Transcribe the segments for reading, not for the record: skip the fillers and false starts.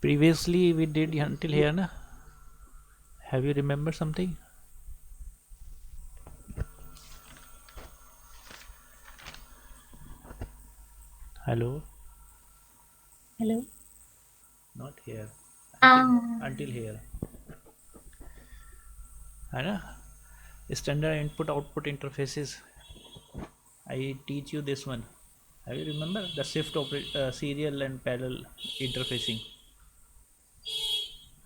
Previously we did until here, na? Have you remember something? Hello? Hello. Not here. Until Um, until here. है ना? Standard input output interfaces. I teach you this one. Have you remember the serial and parallel interfacing?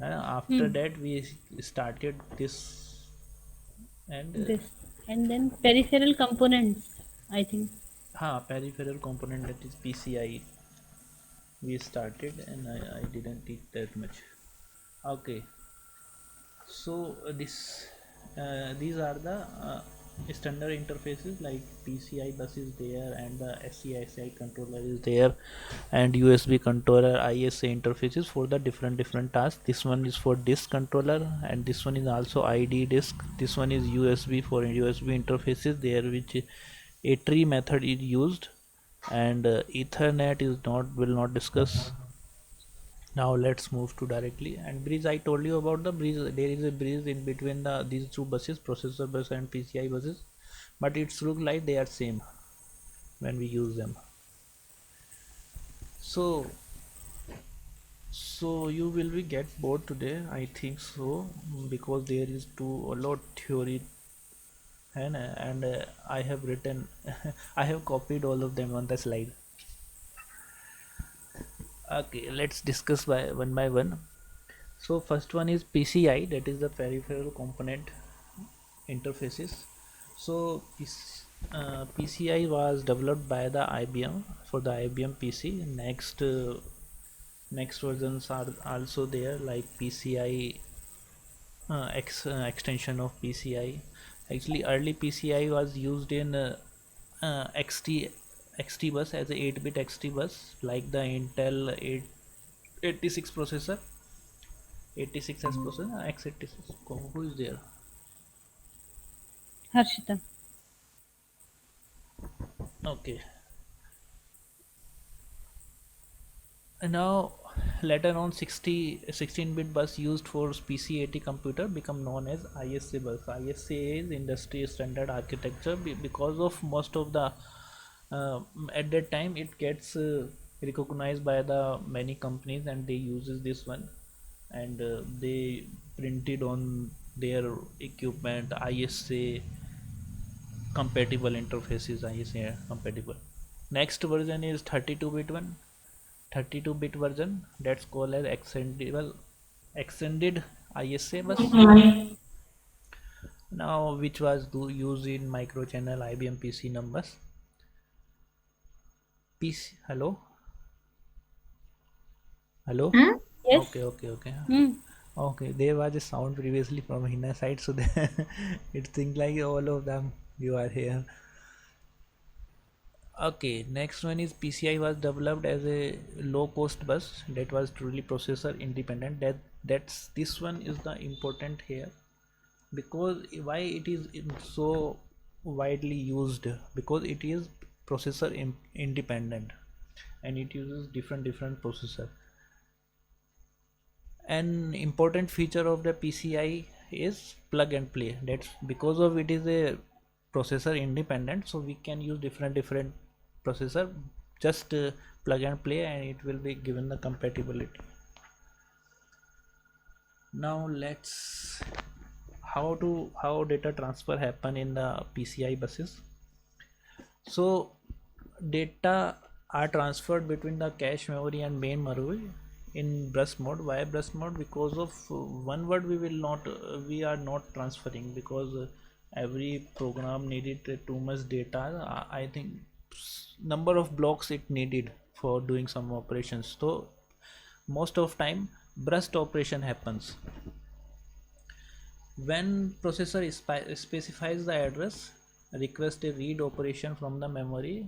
After Hmm. that we started this and This and then peripheral components, I think. peripheral component, that is PCI, we started, and I didn't teach that much. Okay, so these are the standard interfaces, like PCI bus is there, and the SCI controller is there, and USB controller, ISA interfaces for the different tasks. This one is for disk controller, and this one is also ID disk. This one is USB, for USB interfaces there, which a tree method is used, and Ethernet is not, will not discuss. Now let's move to directly, and bridge. I told you about the bridge. There is a bridge in between these two buses, processor bus and PCI buses, but it's look like they are same when we use them. So so you will be get bored today, I think so, because there is too a lot theory, and I have written I have copied all of them on the slide. Okay, let's discuss by one. So first one is PCI, that is the peripheral component interfaces. So PCI was developed by the IBM for the IBM PC. Next versions are also there, like PCI extension of PCI. Actually, early PCI was used in XT bus, as a 8-bit XT bus, like the Intel 86 processor, 86S processor, x86. Who is there? Harshita. Okay. Now, later on, 16-bit bus used for PC-80 computer become known as ISA bus. ISA is industry standard architecture, because of most of the at that time it gets recognized by the many companies, and they uses this one, and they printed on their equipment ISA compatible interfaces, ISA compatible. Next version is 32-bit one. 32-bit version, that's called as extended ISA bus. Now, which was used in microchannel IBM PC numbers. PC, hello, hello. hmm? Yes. Okay. Hmm. Okay, there was a sound previously from Hina side, so it seems like all of them you are here. Okay, next one is PCI was developed as a low cost bus that was truly processor independent. That's this one is the important here, because why it is so widely used, because it is processor independent, and it uses different processor. An important feature of the PCI is plug and play. That's because of it is a processor independent, so we can use different processor, just plug and play, and it will be given the compatibility. Now let's how data transfer happen in the PCI buses. So data are transferred between the cache memory and main memory in burst mode. Why burst mode? Because of one word we are not transferring, because every program needed too much data. I think number of blocks it needed for doing some operations. So most of time burst operation happens when processor specifies the address, request a read operation from the memory.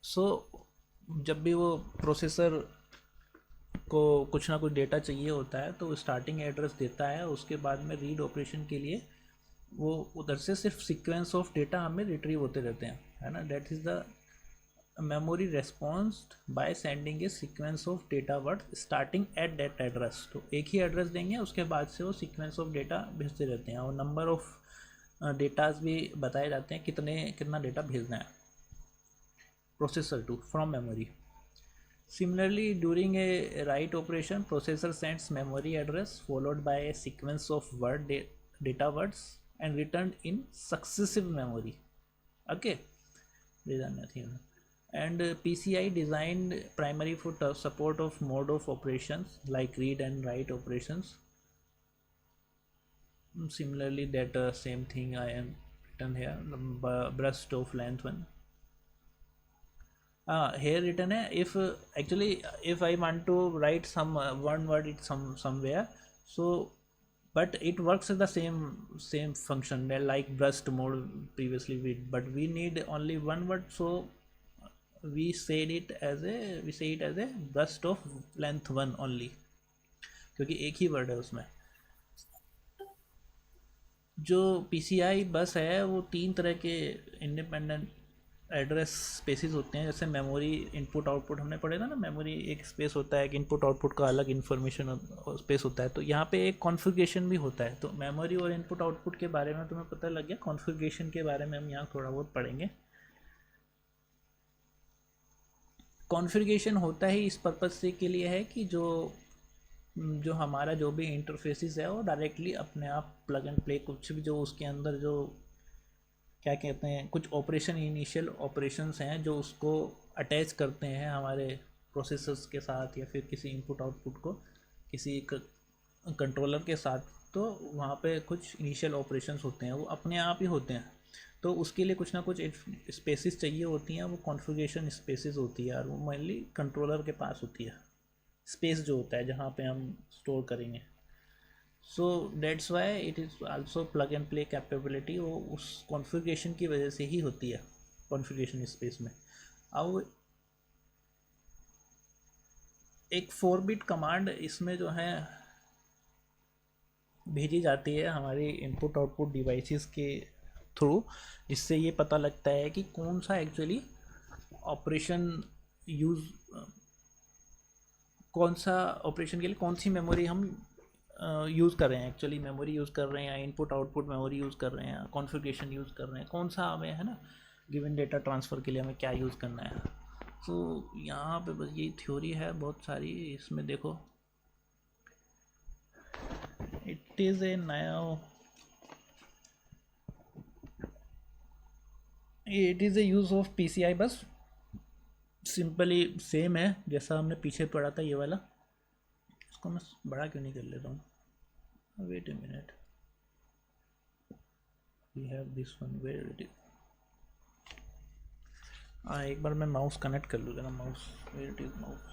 सो जब भी वो processor को कुछ ना कुछ data चाहिए होता है, तो स्टार्टिंग एड्रेस देता है, उसके बाद में रीड ऑपरेशन के लिए वो उधर से सिर्फ सीक्वेंस ऑफ डेटा हमें रिट्रीव होते रहते हैं, है ना। That is the memory response by sending A sequence of data word starting at that address. तो एक ही एड्रेस देंगे, उसके बाद से वो सीक्वेंस ऑफ डेटा भेजते रहते हैं, और नंबर ऑफ डेटाज भी बताए जाते हैं कितना डेटा भेजना है processor to from memory. Similarly, during a write operation, processor sends memory address followed by a sequence of data words and returned in successive memory. Okay, these are nothing. And PCI designed primary for support of mode of operations like read and write operations. Similarly, that same thing I am written here, the burst of length one. Here written है, if I want to write some one word it somewhere, so but it works as the same function like burst mode previously but we need only one word, so we say it as a burst of length one only, क्योंकि एक ही word है उसमें। जो PCI बस है वो 3 तरह के इंडिपेंडेंट एड्रेस स्पेसिस होते हैं। जैसे मेमोरी इनपुट आउटपुट हमने पढ़े था ना, मेमोरी एक स्पेस होता है कि इनपुट आउटपुट का अलग इन्फॉर्मेशन स्पेस होता है, तो यहाँ पे एक कॉन्फ़िगरेशन भी होता है। तो मेमोरी और इनपुट आउटपुट के बारे में तुम्हें पता लग गया, कॉन्फ़िगरेशन के बारे में हम यहाँ थोड़ा बहुत पढ़ेंगे। कॉन्फ़िगरेशन होता ही इस पर्पज़ से के लिए है कि जो हमारा जो भी इंटरफेसिस है वो डायरेक्टली अपने आप प्लग एंड प्ले, कुछ भी जो उसके अंदर जो क्या कहते हैं, कुछ ऑपरेशन इनिशियल ऑपरेशंस हैं जो उसको अटैच करते हैं हमारे प्रोसेसर्स के साथ या फिर किसी इनपुट आउटपुट को किसी कंट्रोलर के साथ, तो वहाँ पे कुछ इनिशियल ऑपरेशंस होते हैं वो अपने आप ही होते हैं। तो उसके लिए कुछ ना कुछ स्पेसिस चाहिए होती हैं, वो कॉन्फ़िगरेशन स्पेसिस होती है, और वो मेनली कंट्रोलर के पास होती है स्पेस जो होता है जहाँ पे हम स्टोर करेंगे। So that's why it is also plug and play capability, वो उस कॉन्फ़िगरेशन की वजह से ही होती है कॉन्फ़िगरेशन स्पेस में। अब एक 4 बिट कमांड इसमें जो है भेजी जाती है हमारी इनपुट आउटपुट डिवाइसेस के थ्रू, जिससे ये पता लगता है कि कौन सा एक्चुअली ऑपरेशन कौन सा ऑपरेशन के लिए कौन सी मेमोरी हम यूज़ कर रहे हैं, एक्चुअली मेमोरी यूज़ कर रहे हैं, इनपुट आउटपुट मेमोरी यूज़ कर रहे हैं, कॉन्फ़िगरेशन यूज़ कर रहे हैं, कौन सा हमें, है ना, गिवन डेटा ट्रांसफ़र के लिए हमें क्या यूज़ करना है। तो यहाँ पे बस यही थ्योरी है बहुत सारी, इसमें देखो इट इज़ ए नया it is a use of PCI बस, सिंपली सेम है जैसा हमने पीछे पढ़ा था ये वाला। इसको मैं बड़ा क्यों नहीं कर लेता हूँ, wait a minute, we have this one where it is. एक बार मैं माउस कनेक्ट कर लूँगा ना, mouse where it is mouse.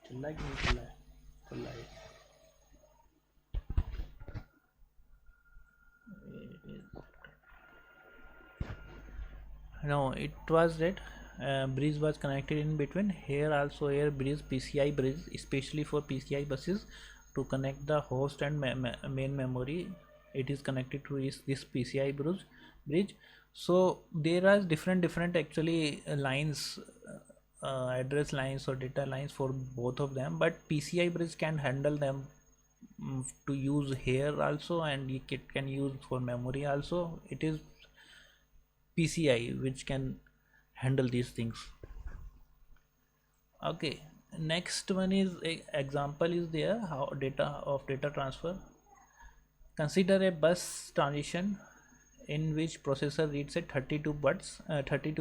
चल रहा है कि नहीं चल रहा है? चल रहा है। No, it was that bridge was connected in between. Here also here bridge, PCI bridge, especially for PCI buses to connect the host and main memory. It is connected to this PCI bridge. So there are different actually lines, address lines or data lines for both of them, but PCI bridge can handle them to use here also, and it can use for memory also. It is PCI which can handle these things. Okay, next one is example is there, how data transfer. Consider a bus transition in which processor reads a 32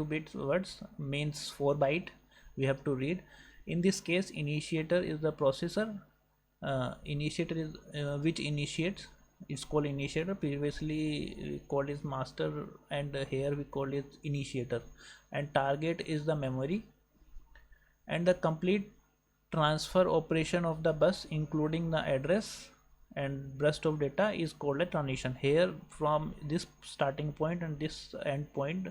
bits words, means 4 byte we have to read. In this case, initiator is the processor, which initiates it's called initiator. Previously we called it master, and here we call it initiator. And target is the memory, and the complete transfer operation of the bus including the address and burst of data is called a transition. Here from this starting point and this end point,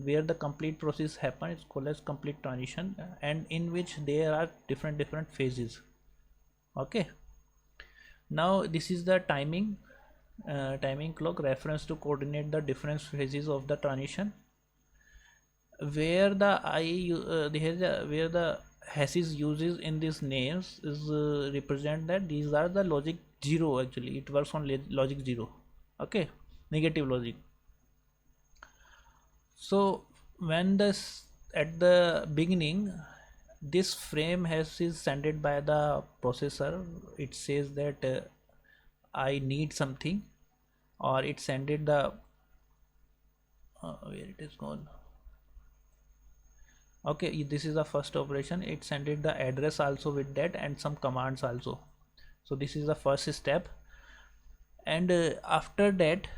where the complete process happens, is called as complete transition, and in which there are different phases. Okay, now this is the timing clock reference to coordinate the different phases of the transition, where the where the hashes uses in these names is represent that these are the logic 0. Actually it works on logic 0. Okay, negative logic. So when this at the beginning, this frame has is sent by the processor, it says that I need something, or it sent it the where it is gone. Okay, this is the first operation. It sent it the address also with that and some commands also. So this is the first step, and after that,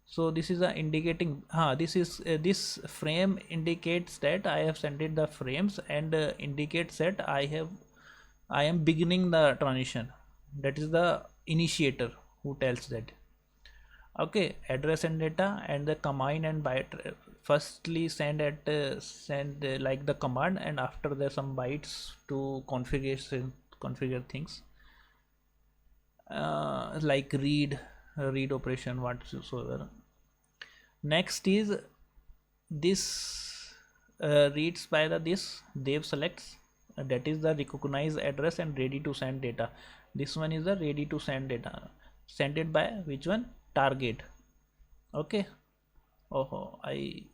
so this is a indicating this frame indicates that I have sent it the frames, and indicates that I am beginning the transition. That is the initiator who tells that. Okay, address and data, and the command and byte firstly send like the command, and after there some bytes to configure things, like read operation whatsoever. Next is this reads by the this dev selects, that is the recognize address and ready to send data. This one is the ready to send data, send it by which one? Target. Okay. Oh, I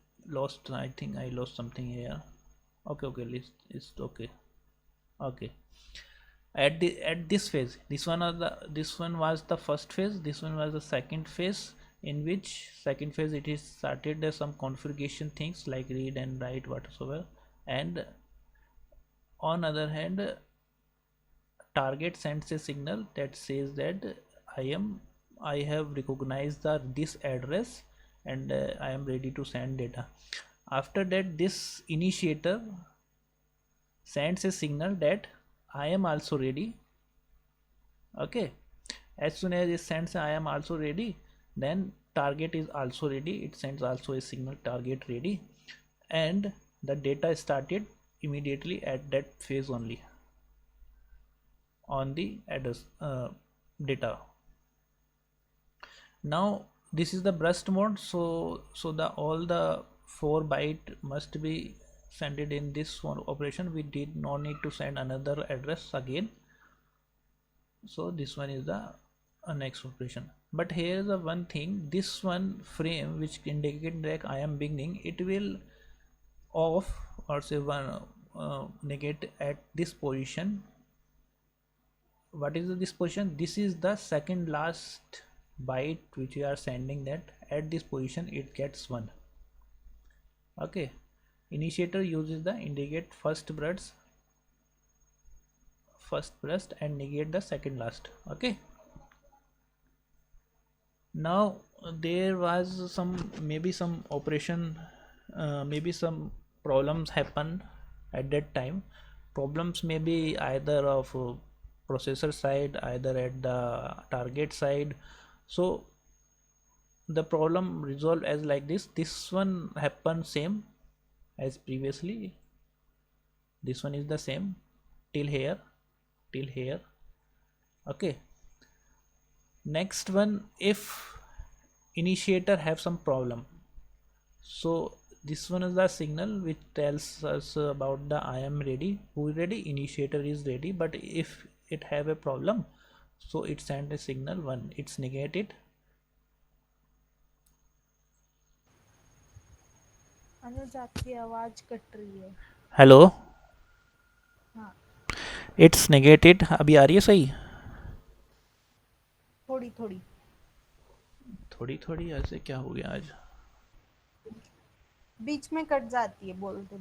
think I lost something here. Okay, list is okay. Okay, at this phase, this one was the first phase, this one was the second phase, in which second phase it is started some configuration things like read and write whatsoever, and on other hand target sends a signal that says that I have recognized this address, and I am ready to send data. After that, this initiator sends a signal that I am also ready. Okay, as soon as it sends I am also ready, then target is also ready, it sends also a signal target ready, and the data started immediately at that phase only on the address data. Now this is the burst mode, so the all the 4 byte must be sent in this one operation. We did not need to send another address again, so this one is the next operation. But here is the one thing, this one frame which indicate that I am beginning, it will off or say one negate at this position. What is this position? This is the second last byte which we are sending, that at this position it gets 1. Okay, initiator uses the indicate first burst and negate the second last. Okay, now there was maybe some operation, maybe some problems happen at that time. Problems may be either of processor side, either at the target side. So the problem resolved as like this one happened same as previously, this one is the same till here. Okay, next one, if initiator have some problem, so this one is the signal which tells us about the I am ready, who is ready, initiator is ready. But if it have a problem, so it send a signal 1, it's negated. अनुज आपकी आवाज cut रही है. Hello, हाँ, it's negated. अभी आ रही है सही? थोड़ी थोड़ी ऐसे क्या हो गया आज? बीच में कट जाती है बोलते.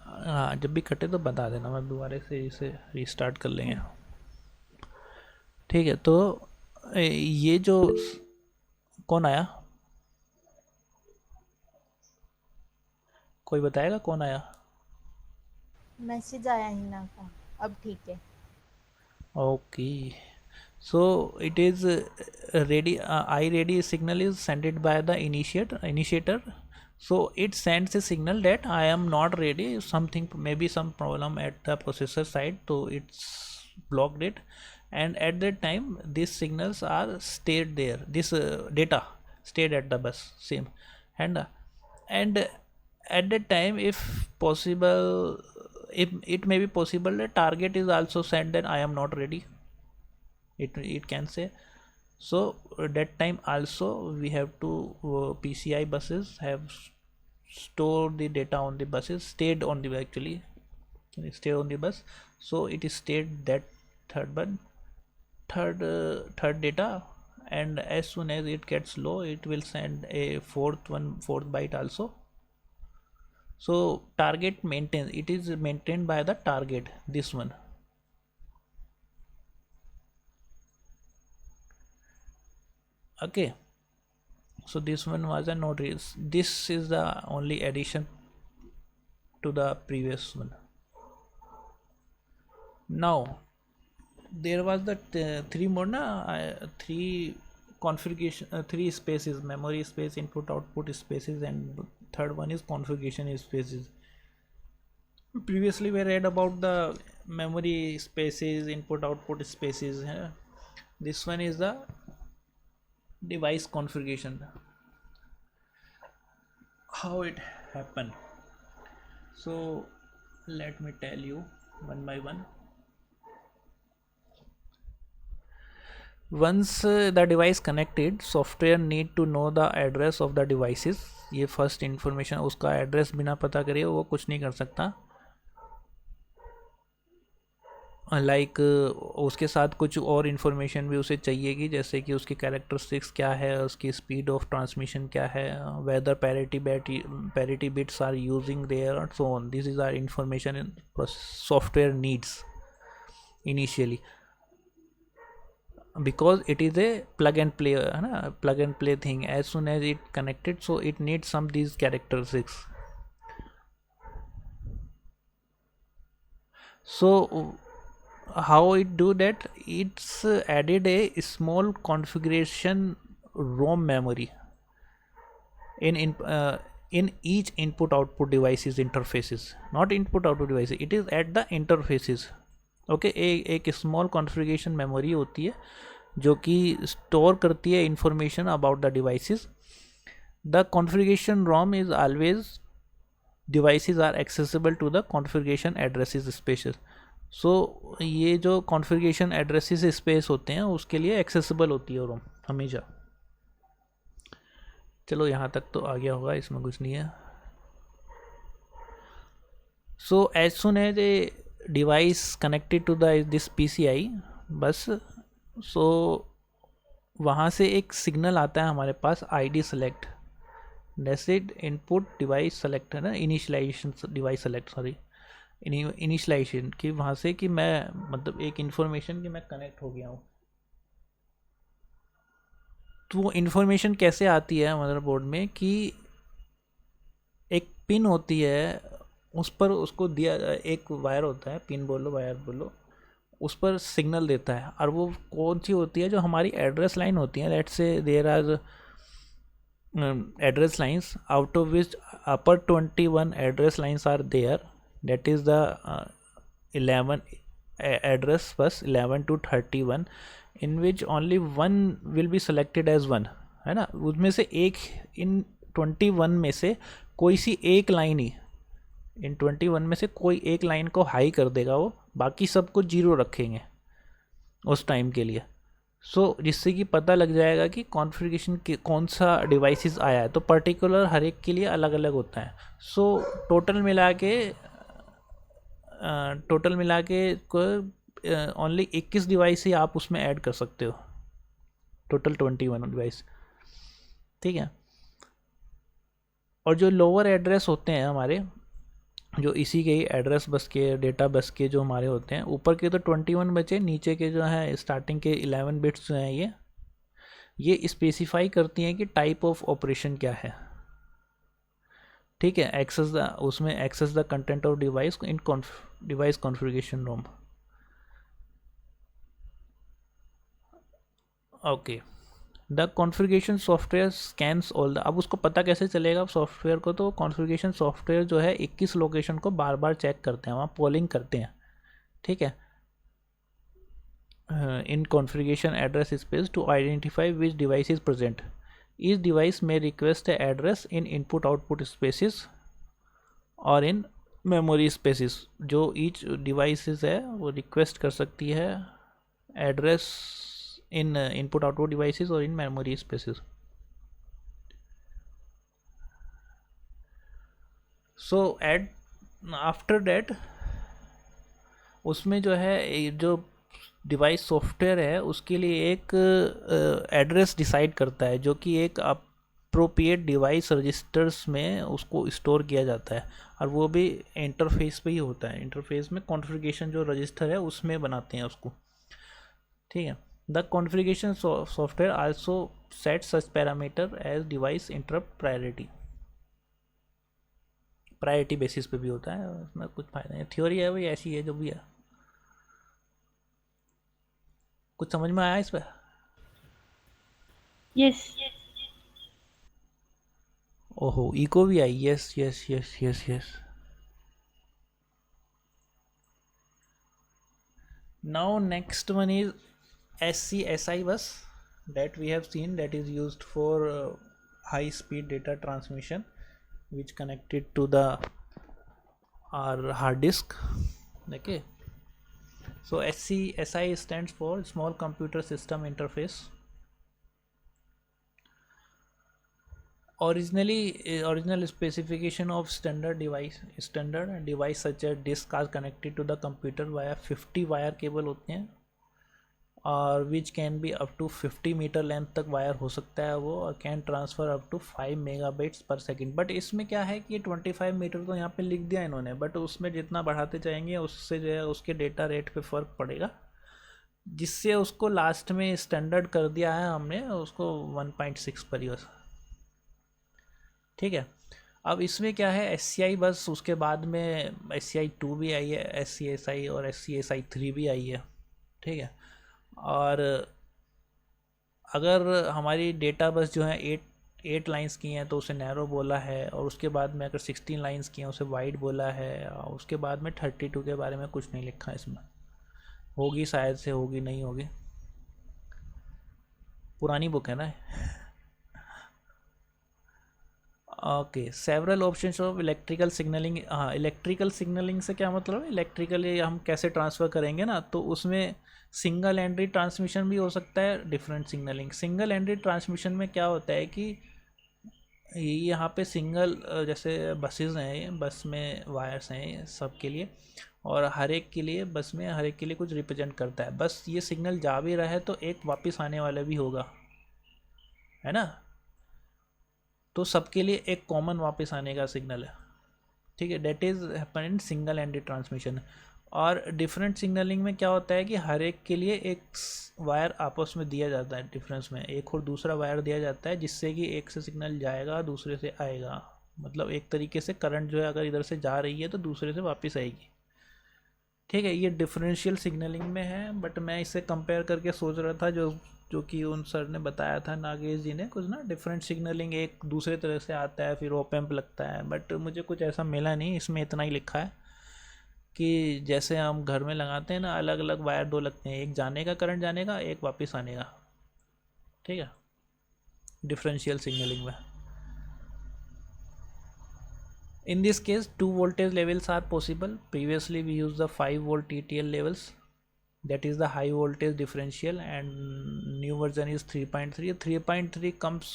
हाँ, जब भी कटे तो बता देना, मैं दोबारा से इसे रीस्टार्ट कर लेंगे. ठीक है, तो ये जो कौन आया, कोई बताएगा कौन आया? मैसेज आया हिना का, अब ठीक है। Okay, so it is ready, I ready signal is sent by the initiator, so it sends a signal that I am not ready, something maybe some problem at the processor side, so it's blocked it, and at that time these signals are stayed there, this data stayed at the bus same, and at that time if possible, if it may be possible that target is also sent that I am not ready, it can say. So that time also we have to PCI buses have stored the data on the buses, stayed on the, actually stay on the bus, so it is stayed that third one, third data, and as soon as it gets low it will send a fourth byte also. So target maintains, it is maintained by the target, this one. Okay, so this one was a notary, this is the only addition to the previous one. Now there was the three more three configuration, three spaces, memory space, input output spaces, and third one is configuration spaces. Previously we read about the memory spaces, input output spaces, this one is the device configuration, how it happened. So let me tell you one by one. Once the device connected, software need to know the address of the devices. ये first information, उसका address बिना पता करे वो कुछ नहीं कर सकता। लाइक उसके साथ कुछ और इन्फॉर्मेशन भी उसे चाहिए कि जैसे कि उसकी कैरेक्टरिस्टिक्स क्या है, उसकी स्पीड ऑफ ट्रांसमिशन क्या है, whether parity bits are using there और so on, this is our information software needs initially, because it is a plug and play thing. As soon as it connected, so it needs some these characteristics. So how it do that, it's added a small configuration ROM memory in each input output devices interfaces, not input output devices, it is at the interfaces. Okay, एक small configuration memory होती है जो कि store करती है information about the devices. The configuration ROM is always, devices are accessible to the configuration addresses spaces. So ये जो configuration addresses space होते हैं उसके लिए एक्सेसिबल होती है रोम हमेशा. चलो यहाँ तक तो आ गया होगा, इसमें कुछ नहीं है. So as soon as a device connected to this PCI बस, सो वहाँ से एक सिग्नल आता है हमारे पास ID select, that's it, input device select है ना, initialization device select, sorry initialization की, वहाँ से कि मैं मतलब एक इन्फॉर्मेशन कि मैं कनेक्ट हो गया हूँ. तो वो इन्फॉर्मेशन कैसे आती है मदरबोर्ड में कि एक पिन होती है, उस पर उसको दिया, एक वायर होता है, पिन बोलो वायर बोलो, उस पर सिग्नल देता है. और वो कौन सी होती है, जो हमारी एड्रेस लाइन होती है, let's say there are address lines out of which upper 21 address lines are there, that is the 11 address bus 11 to 31, in which only one will be selected as one, है ना. उसमें से एक, इन 21 में से कोई सी एक लाइन ही, इन 21 में से कोई एक लाइन को हाई कर देगा वो, बाकी सब को जीरो रखेंगे उस टाइम के लिए. सो जिससे कि पता लग जाएगा कि कॉन्फ़िगरेशन के कौन सा डिवाइसेस आया है, तो पर्टिकुलर हर एक के लिए अलग अलग होता है. सो टोटल मिला के ओनली 21 डिवाइस ही आप उसमें ऐड कर सकते हो, टोटल 21 डिवाइस, ठीक है. और जो लोअर एड्रेस होते हैं हमारे, जो इसी के ही एड्रेस बस के डेटा बस के जो हमारे होते हैं, ऊपर के तो 21 बचे, नीचे के जो है स्टार्टिंग के 11 बिट्स जो हैं ये स्पेसिफाई करती हैं कि टाइप ऑफ ऑपरेशन क्या है। ठीक है, एक्सेस द, उसमें access the content of device in device configuration ROM. Okay, the configuration software scans all the, अब उसको पता कैसे चलेगा सॉफ्टवेयर को, तो कॉन्फ़िगरेशन सॉफ्टवेयर जो है 21 लोकेशन को बार बार चेक करते हैं, वहाँ पोलिंग करते हैं। ठीक है, in configuration address space to identify which device is present. Each device में request address in input output spaces और इन मेमोरी स्पेसिस। जो ईच डिवाइसेस है वो रिक्वेस्ट कर सकती है address in input output devices और in memory spaces. So at after that उसमें जो है जो डिवाइस सॉफ्टवेयर है उसके लिए एक एड्रेस डिसाइड करता है, जो कि एक अप्रोप्रिएट डिवाइस रजिस्टर्स में उसको स्टोर किया जाता है, और वो भी इंटरफेस पे ही होता है। इंटरफेस में कॉन्फ़िगरेशन जो रजिस्टर है उसमें बनाते हैं उसको। ठीक है, the configuration software also set such parameter edge device interrupt priority basis पे भी होता है, उसमें कुछ फायदा नहीं। थ्योरी है वही ऐसी है जो भी है। कुछ समझ में आया इस पर? Yes. ओहो, इको भी आई। Yes yes yes yes yes. Now next one is SCSI bus that we have seen, that is used for high speed data transmission, which connected to the our hard disk. Okay, so SCSI stands for small computer system interface. Original specification of standard device such as disk are connected to the computer via 50 wire cable होते हैं, और which can be up to 50 metre length तक wire हो सकता है वो, और can transfer up to 5 megabytes per second. But इसमें क्या है कि 25 मीटर तो यहाँ पे लिख दिया इन्होंने, बट उसमें जितना बढ़ाते जाएंगे उससे जो है उसके डेटा रेट पे फ़र्क पड़ेगा, जिससे उसको लास्ट में स्टैंडर्ड कर दिया है हमने उसको 1.6 पर यूज़। ठीक है, अब इसमें क्या है, SCI बस, उसके बाद में SCI 2 भी आई है, SCSI और SCSI 3 भी आई है। ठीक है, और अगर हमारी डेटा बस जो है 8 लाइंस की हैं तो उसे नैरो बोला है, और उसके बाद में अगर 16 लाइंस की हैं उसे वाइड बोला है, और उसके बाद में 32 के बारे में कुछ नहीं लिखा है इसमें। होगी शायद से, होगी नहीं होगी, पुरानी बुक है ना। Okay, several options of electrical signalling. हाँ, इलेक्ट्रिकल सिग्नलिंग से क्या मतलब है, इलेक्ट्रिकली हम कैसे ट्रांसफ़र करेंगे ना, तो उसमें सिंगल एंड्री ट्रांसमिशन भी हो सकता है, different signalling. Single ended transmission में क्या होता है कि यहाँ पे सिंगल, जैसे बसेस हैं, बस में वायर्स हैं सब के लिए, और हर एक के लिए बस में हर एक के लिए कुछ रिप्रेजेंट करता है। बस ये सिग्नल जा भी रहा है तो एक वापस आने वाला भी होगा, है ना, तो सबके लिए एक कॉमन वापस आने का सिग्नल है। ठीक है, that is happen in single ended transmission. और डिफरेंट सिग्नलिंग में क्या होता है कि हर एक के लिए एक वायर आपस में दिया जाता है, डिफरेंस में एक और दूसरा वायर दिया जाता है, जिससे कि एक से सिग्नल जाएगा दूसरे से आएगा, मतलब एक तरीके से करंट जो है अगर इधर से जा रही है तो दूसरे से वापस आएगी। ठीक है, ये डिफरेंशियल सिग्नलिंग में है, बट मैं इसे कंपेयर करके सोच रहा था जो कि उन सर ने बताया था, नागेश जी ने, कुछ ना डिफरेंट सिग्नलिंग एक दूसरे तरह से आता है फिर ओपैम्प लगता है, बट मुझे कुछ ऐसा मिला नहीं। इसमें इतना ही लिखा है कि जैसे हम घर में लगाते हैं ना, अलग अलग वायर दो लगते हैं, एक जाने का करंट जाने का, एक वापस आने का। ठीक है, डिफरेंशियल सिग्नलिंग में। In this case, 2 voltage levels are possible. Previously we used the 5 volt TTL levels, that is the high voltage differential, and new version is 3.3. 3.3 comes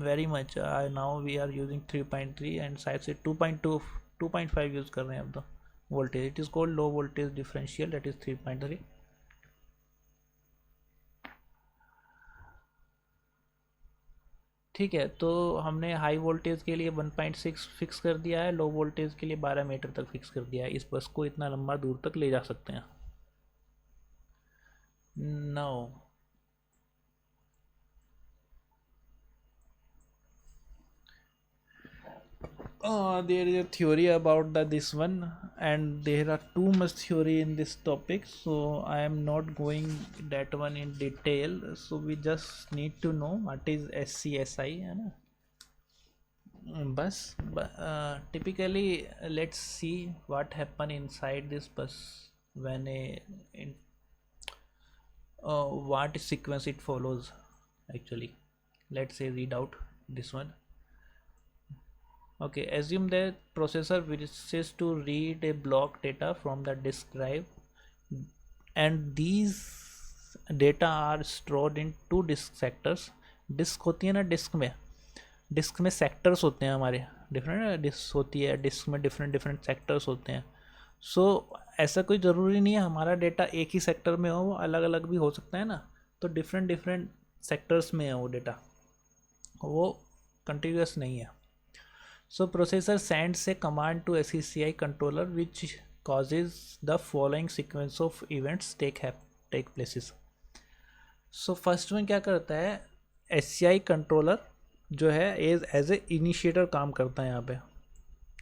very much, now we are using 3.3 and शायद से 2.2 2.5 use कर रहे हैं अब तो voltage. It is called low voltage differential, that is 3.3. ठीक है, तो हमने हाई वोल्टेज के लिए 1.6 फिक्स कर दिया है, लो वोल्टेज के लिए 12 मीटर तक फिक्स कर दिया है। इस बस को इतना लंबा दूर तक ले जा सकते हैं। No, there is a theory about this one, and there are too much theory in this topic, so I am not going that one in detail. So we just need to know what is SCSI, है ना? बस typically let's see what happen inside this bus when what sequence it follows actually. Let's say read out this one. Okay, assume that processor wishes to read a block data from the disk drive, and these data are stored in two disk sectors. Disk होती है ना, disc में sectors होते हैं हमारे, different disc होती है, disc में डिफरेंट सेक्टर्स होते हैं। सो ऐसा कोई ज़रूरी नहीं है हमारा डेटा एक ही सेक्टर में हो, वो अलग अलग भी हो सकता है ना। तो डिफरेंट सेक्टर्स में है वो डेटा, वो कंटिन्यूस नहीं है। So processor sends a command to SCCI controller which causes the following sequence of events take places. So first one क्या करता है, SCI controller जो है एज ए इनिशिएटर काम करता है यहाँ पे,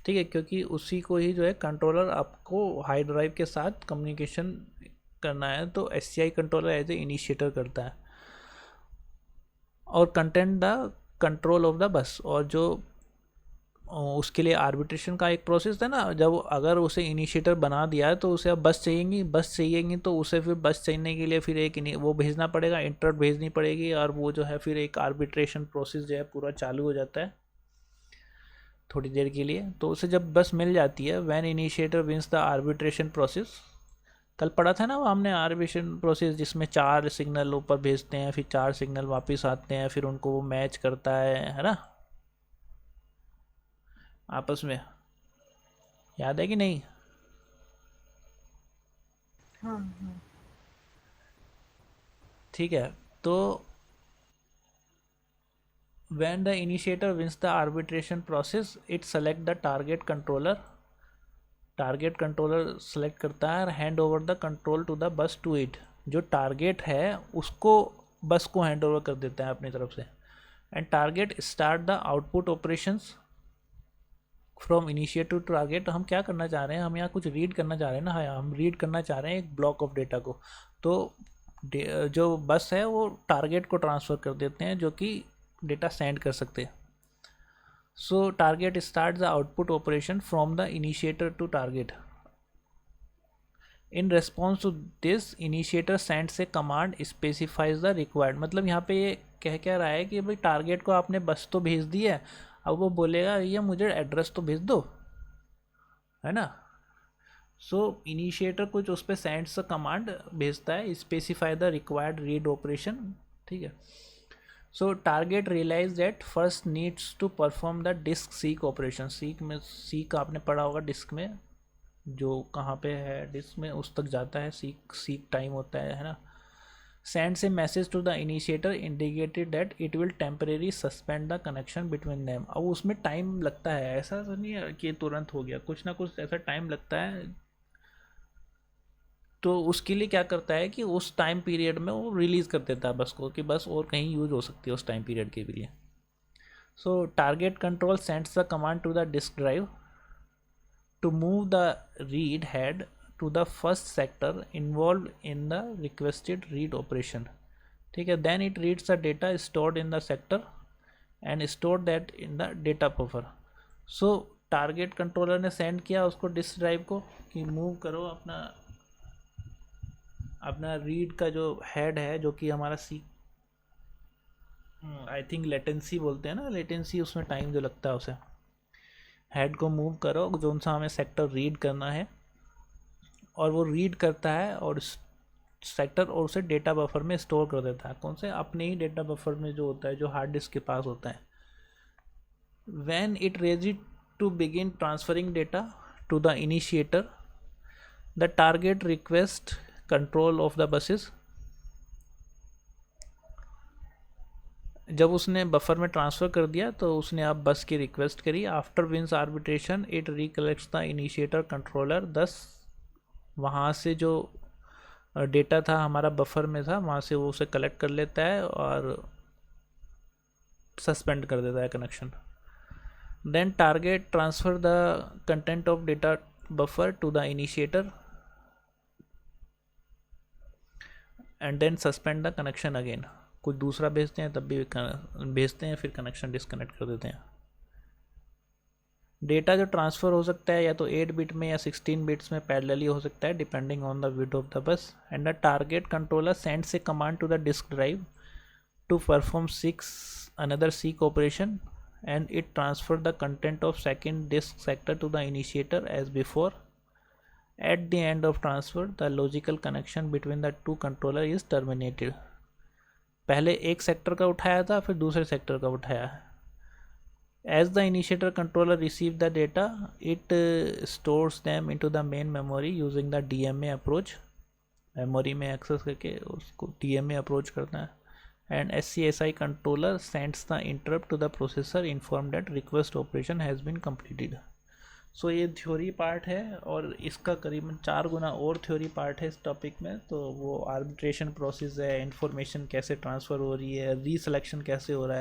ठीक है, क्योंकि उसी को ही जो है कंट्रोलर आपको हाई ड्राइव के साथ कम्युनिकेशन करना है, तो SCI controller as a initiator करता है और content the control of the bus. और जो उसके लिए आर्बिट्रेशन का एक प्रोसेस है ना, जब अगर उसे इनिशिएटर बना दिया है तो उसे अब बस चाहिएगी तो उसे फिर बस चाहिए के लिए फिर एक वो भेजना पड़ेगा, इंटरप्ट भेजनी पड़ेगी, और वो जो है फिर एक आर्बिट्रेशन प्रोसेस जो है पूरा चालू हो जाता है थोड़ी देर के लिए। तो उसे जब बस मिल जाती है, when initiator wins the arbitration process, कल पढ़ा था ना वो हमने आर्बिट्रेशन प्रोसेस, जिसमें 4 सिग्नल ऊपर भेजते हैं, फिर 4 सिग्नल वापस आते हैं, फिर उनको वो मैच करता है ना आपस में, याद है कि नहीं? हाँ हाँ। ठीक है, तो when the initiator wins the arbitration process it select the target controller select करता है और hand over the control to the bus to it, जो टारगेट है उसको बस को हैंड ओवर कर देता है अपनी तरफ से। And target start the output operations from initiate to target. हम क्या करना चाह रहे हैं, हम यहाँ कुछ रीड करना चाह रहे हैं ना, हाँ हम रीड करना चाह रहे हैं एक ब्लॉक ऑफ डेटा को, तो जो बस है वो टारगेट को ट्रांसफ़र कर देते हैं जो कि डेटा सेंड कर सकते हैं। So target start the output operation from the initiator to target. In response to this initiator sends a command specifies the required. मतलब यहाँ पे ये कह रहा है कि भाई टारगेट को आपने बस तो भेज दी है, अब वो बोलेगा ये मुझे एड्रेस तो भेज दो, है ना। सो इनिशिएटर कुछ उस पर सेंड्स कमांड भेजता है, specify the required read operation, ठीक है। So target realize that first needs to perform the disk seek operation. Seek आपने पढ़ा होगा, डिस्क में जो कहाँ पे है डिस्क में उस तक जाता है, सीक टाइम होता है ना। sends a message to the initiator indicated that it will temporarily suspend the connection between them। अब उसमें टाइम लगता है, ऐसा तो नहीं है कि तुरंत हो गया, कुछ ना कुछ ऐसा टाइम लगता है। तो उसके लिए क्या करता है कि उस टाइम पीरियड में वो रिलीज़ कर देता है बस को, कि बस और कहीं यूज़ हो सकती है उस टाइम पीरियड के लिए। So target control sends the command to the disk drive to move the read head to the first sector involved in the requested read operation, ठीक है। then it reads the data stored in the sector and stored that in the data buffer। so target controller ने send किया उसको disk drive को कि move करो अपना read का जो हेड है, जो कि हमारा आई थिंक लेटेंसी बोलते हैं ना, लेटेंसी उसमें टाइम जो लगता है उसे, हेड को मूव करो जो सा हमें सेक्टर रीड करना है, और वो रीड करता है और सेक्टर और उसे डेटा बफर में स्टोर कर देता है। कौन से? अपने ही डेटा बफर में जो होता है, जो हार्ड डिस्क के पास होता है। When it ready to begin transferring data to the initiator the target request control of the buses जब उसने बफर में ट्रांसफ़र कर दिया तो उसने अब बस की रिक्वेस्ट करी। After wins arbitration it recollects the initiator controller, दस वहाँ से जो डेटा था हमारा बफर में था वहाँ से वो उसे कलेक्ट कर लेता है और सस्पेंड कर देता है connection. Then target transfer the content of data buffer to the initiator and then suspend the connection again. कुछ दूसरा भेजते हैं तब भी भेजते हैं, फिर कनेक्शन डिस्कनेक्ट कर देते हैं। डेटा जो ट्रांसफ़र हो सकता है या तो 8 बिट में या 16 बिट्स में पैरेलली हो सकता है depending on the width of the bus. And the target controller sends a command to the disk drive to perform another seek operation and it transfer the content of second disk sector to the initiator as before. At the end of transfer the logical connection between the two controller is terminated. पहले एक sector का उठाया था फिर दूसरे sector का उठाया। As the initiator controller receive the data it stores them into the main memory using the DMA approach। Memory में एक्सेस करके उसको DMA अप्रोच करता है। And SCSI controller sends the interrupt to the processor inform that request operation has been completed। सो ये theory part है और इसका करीबन 4 गुना और थ्योरी पार्ट है इस टॉपिक में। तो वो आर्बिट्रेशन प्रोसेस है, इंफॉर्मेशन कैसे ट्रांसफ़र हो रही है, रीसिलेक्शन कैसे हो रहा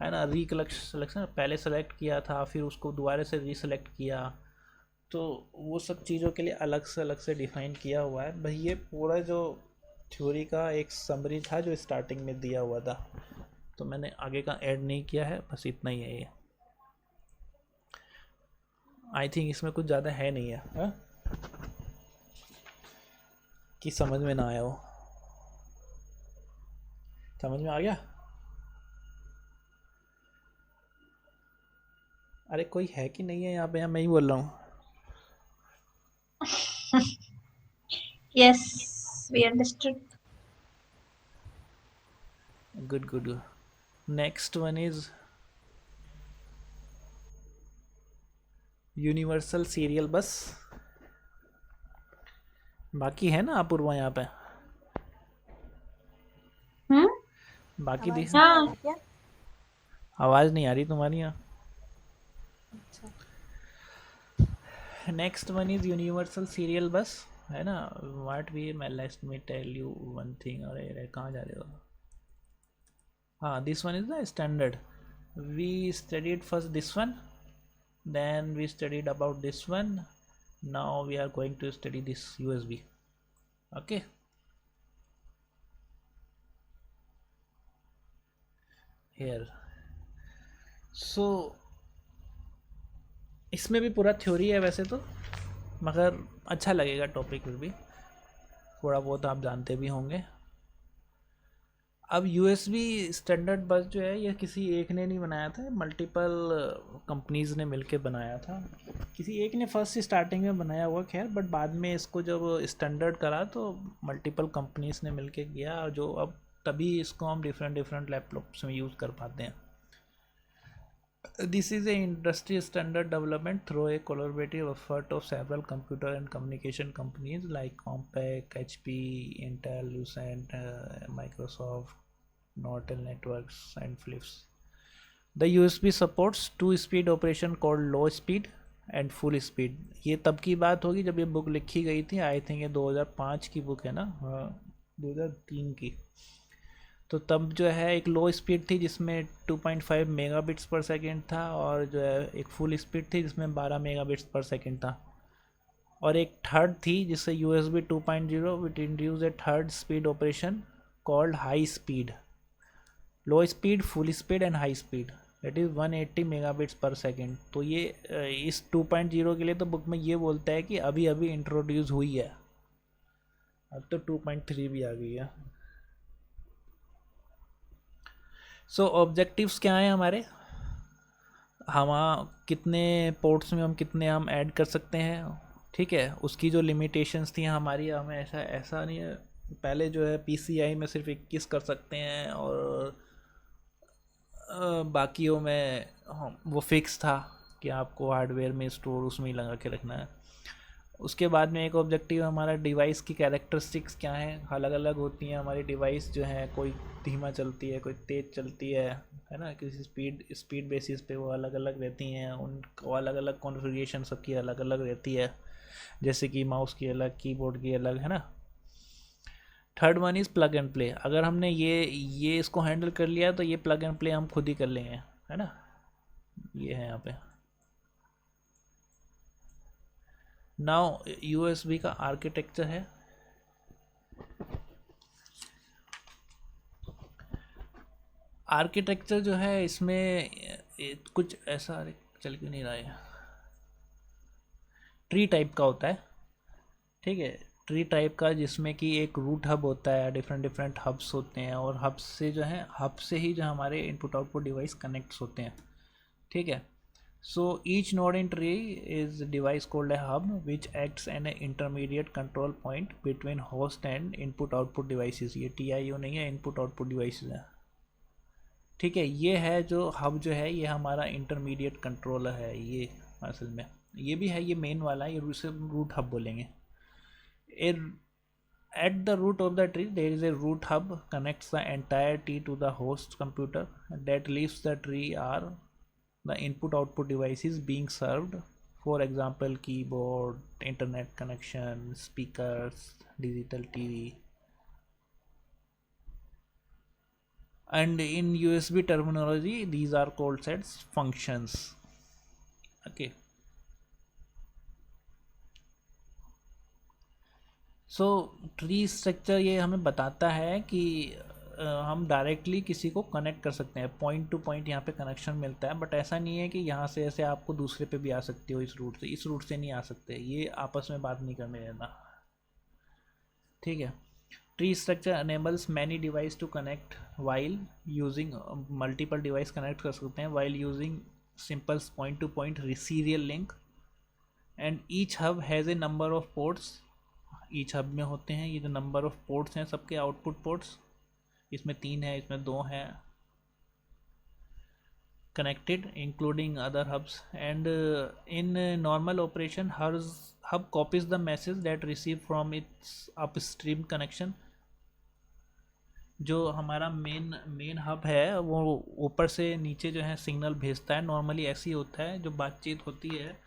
है ना। सिलेक्शन पहले सेलेक्ट किया था फिर उसको दोबारा से रीसेलेक्ट किया, तो वो सब चीज़ों के लिए अलग से डिफ़ाइन किया हुआ है। भाई ये पूरा जो थ्योरी का एक समरी था जो स्टार्टिंग में दिया हुआ था, तो मैंने आगे का ऐड नहीं किया है, बस इतना ही है ये। आई थिंक इसमें कुछ ज़्यादा है नहीं है हा? कि समझ में ना आया हो। समझ में आ गया? अरे कोई है कि नहीं है यहाँ पे, या मैं ही बोल रहा हूँ? Yes, we understood. Good. Next one is universal serial बस। बाकी है ना अपूर्वा यहाँ पे? बाकी आवाज दिख नहीं आ रही क्या? आवाज़ नहीं आ रही तुम्हारी यहाँ। अच्छा, next one is universal serial bus, है ना। What we let me tell you one thing. अरे कहाँ जा रहे हो? हाँ, this one is the standard. We studied first this one, then we studied about this one. Now we are going to study this USB. Okay, here so इसमें भी पूरा theory है वैसे तो, मगर अच्छा लगेगा टॉपिक फिर भी, थोड़ा बहुत आप जानते भी होंगे। अब USB स्टैंडर्ड बस जो है ये किसी एक ने नहीं बनाया था, मल्टीपल कंपनीज़ ने मिलके बनाया था। किसी एक ने फर्स्ट स्टार्टिंग में बनाया हुआ खैर, बट बाद में इसको जब स्टैंडर्ड करा तो मल्टीपल कंपनीज़ ने मिलके किया, जो अब तभी इसको हम डिफरेंट लैपटॉप्स में यूज़ कर पाते हैं। This is a industry standard development through a collaborative effort of several computer and communication companies like compact, HP, Intel, Lucent, Microsoft, Nortel Networks and Philips. The USB supports 2-speed operation called low speed and full speed। ये तब की बात होगी जब ये book लिखी गई थी। आई थिंक ये 2005 की बुक है ना, हाँ 2003 की। तो तब जो है एक लो स्पीड थी जिसमें 2.5 मेगाबिट्स पर सेकेंड था, और जो है एक फुल स्पीड थी जिसमें 12 मेगाबिट्स पर सेकेंड था, और एक थर्ड थी जिससे USB 2.0 which introduce A third speed operation called high speed. Low speed, full speed and high speed, that is 180 megabits पर सेकेंड। तो ये इस 2.0 के लिए तो बुक में ये बोलता है कि अभी अभी इंट्रोड्यूस हुई है, अब तो 2.3 भी आ गई है। सो ऑब्जेक्टिव्स क्या हैं हमारे, हम कितने पोर्ट्स में हम कितने हम ऐड कर सकते हैं, ठीक है। उसकी जो लिमिटेशंस थी हमारी, हमें ऐसा नहीं है। पहले जो है PCI में सिर्फ 21 कर सकते हैं, और बाकियों में वो फिक्स था कि आपको हार्डवेयर में स्टोर उसमें ही लगा के रखना है। उसके बाद में एक ऑब्जेक्टिव हमारा डिवाइस की कैरेक्टरिस्टिक्स क्या हैं, अलग अलग होती हैं हमारी डिवाइस जो है, कोई धीमा चलती है, कोई तेज़ चलती है ना, किसी स्पीड बेसिस पे वो अलग अलग रहती हैं, उनको अलग अलग कॉन्फ़िगरेशन सबकी अलग अलग रहती है, जैसे कि माउस की अलग, कीबोर्ड की अलग, है ना। Third one is plug and play. अगर हमने ये इसको हैंडल कर लिया तो ये प्लग एंड प्ले हम खुद ही कर लेंगे, है ना। ये है यहाँ पे। नाउ यूएसबी का आर्किटेक्चर है। आर्किटेक्चर जो है इसमें कुछ ऐसा चल क्यों नहीं रहा है, ट्री टाइप का होता है, ठीक है, ट्री टाइप का, जिसमें कि एक रूट हब होता है, डिफरेंट डिफरेंट हब्स होते हैं, और हब से जो है, हब से ही जो हमारे इनपुट आउटपुट डिवाइस कनेक्ट्स होते हैं, ठीक है। So each node in tree is device called a hub which acts as an intermediate control point between host and input output devices। ये TIO नहीं है, input output devices है, ठीक है। ये है जो हब जो है, ये हमारा इंटरमीडिएट कंट्रोलर है, ये असल में ये भी है, ये मेन वाला है, ये उसे रूट हब बोलेंगे। At the root of the tree there is a root hub connects the entire tree to the host computer that leaves the tree are the input output devices being served, for example keyboard, internet connection, speakers, digital TV, and in USB terminology these are called as functions, okay। So tree structure ये हमें बताता है कि हम directly किसी को connect कर सकते हैं, पॉइंट टू पॉइंट यहाँ पे कनेक्शन मिलता है, बट ऐसा नहीं है कि यहाँ से ऐसे आपको दूसरे पे भी आ सकती हो, इस रूट से नहीं आ सकते, ये आपस में बात नहीं करने देना, ठीक है। Tree structure enables many device to connect while using, multiple device connect कर सकते हैं while using simple point to point serial link, and each hub has a number of ports. Each hub में होते हैं ये जो नंबर ऑफ पोर्ट्स हैं सबके आउटपुट पोर्ट्स, इसमें 3 है, इसमें 2 हैं, connected including other hubs, and in normal operation hub copies the message that received from its upstream connection। जो हमारा मेन हब है वो ऊपर से नीचे जो है सिग्नल भेजता है, नॉर्मली ऐसे ही होता है, जो बातचीत होती है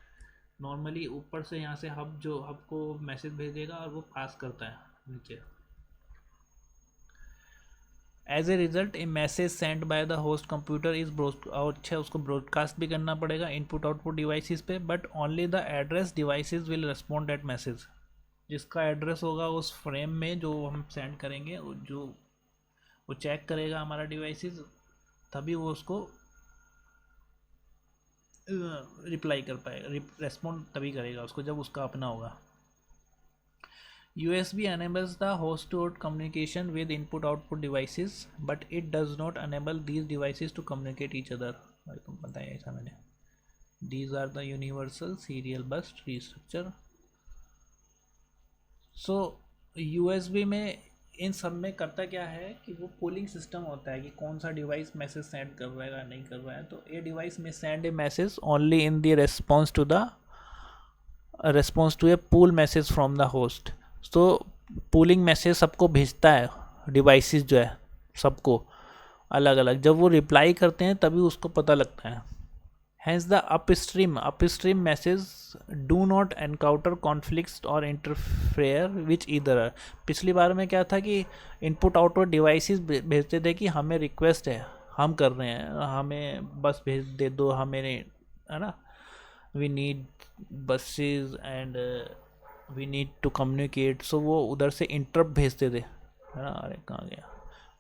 नॉर्मली ऊपर से यहाँ से हब को मैसेज भेजेगा और वो पास करता है नीचे। As a result a message send by the host computer is और अच्छा उसको ब्रॉडकास्ट भी करना पड़ेगा इनपुट आउटपुट डिवाइसेस पे, but only the address devices will respond that message. जिसका एड्रेस होगा उस फ्रेम में जो हम सेंड करेंगे, जो वो चेक करेगा हमारा डिवाइसेस, तभी वो उसको रिप्लाई कर पाएगा, रेस्पॉन्ड तभी करेगा उसको जब उसका अपना होगा। USB enables the host to communication with input output devices, but it does not enable these devices to communicate each other। तुम पता है ऐसा मैंने। These are the universal serial bus tree structure। So USB में इन सब में करता क्या है कि वो पोलिंग सिस्टम होता है कि कौन सा डिवाइस मैसेज सेंड कर रहा है नहीं कर रहा है। तो a device may send a message only in the response to a poll message from the host. तो पूलिंग मैसेज सबको भेजता है, डिवाइसेस जो है सबको अलग अलग, जब वो रिप्लाई करते हैं तभी उसको पता लगता है। Hence the upstream message do not encounter conflicts or interfere which either. पिछली बार में क्या था कि इनपुट आउटपुट डिवाइसेस भेजते थे कि हमें रिक्वेस्ट है, हम कर रहे हैं, हमें बस भेज दे दो, हमें, है ना, we need buses and we need to communicate. So वो उधर से इंटरप्ट भेजते थे, है ना, अरे कहाँ गया,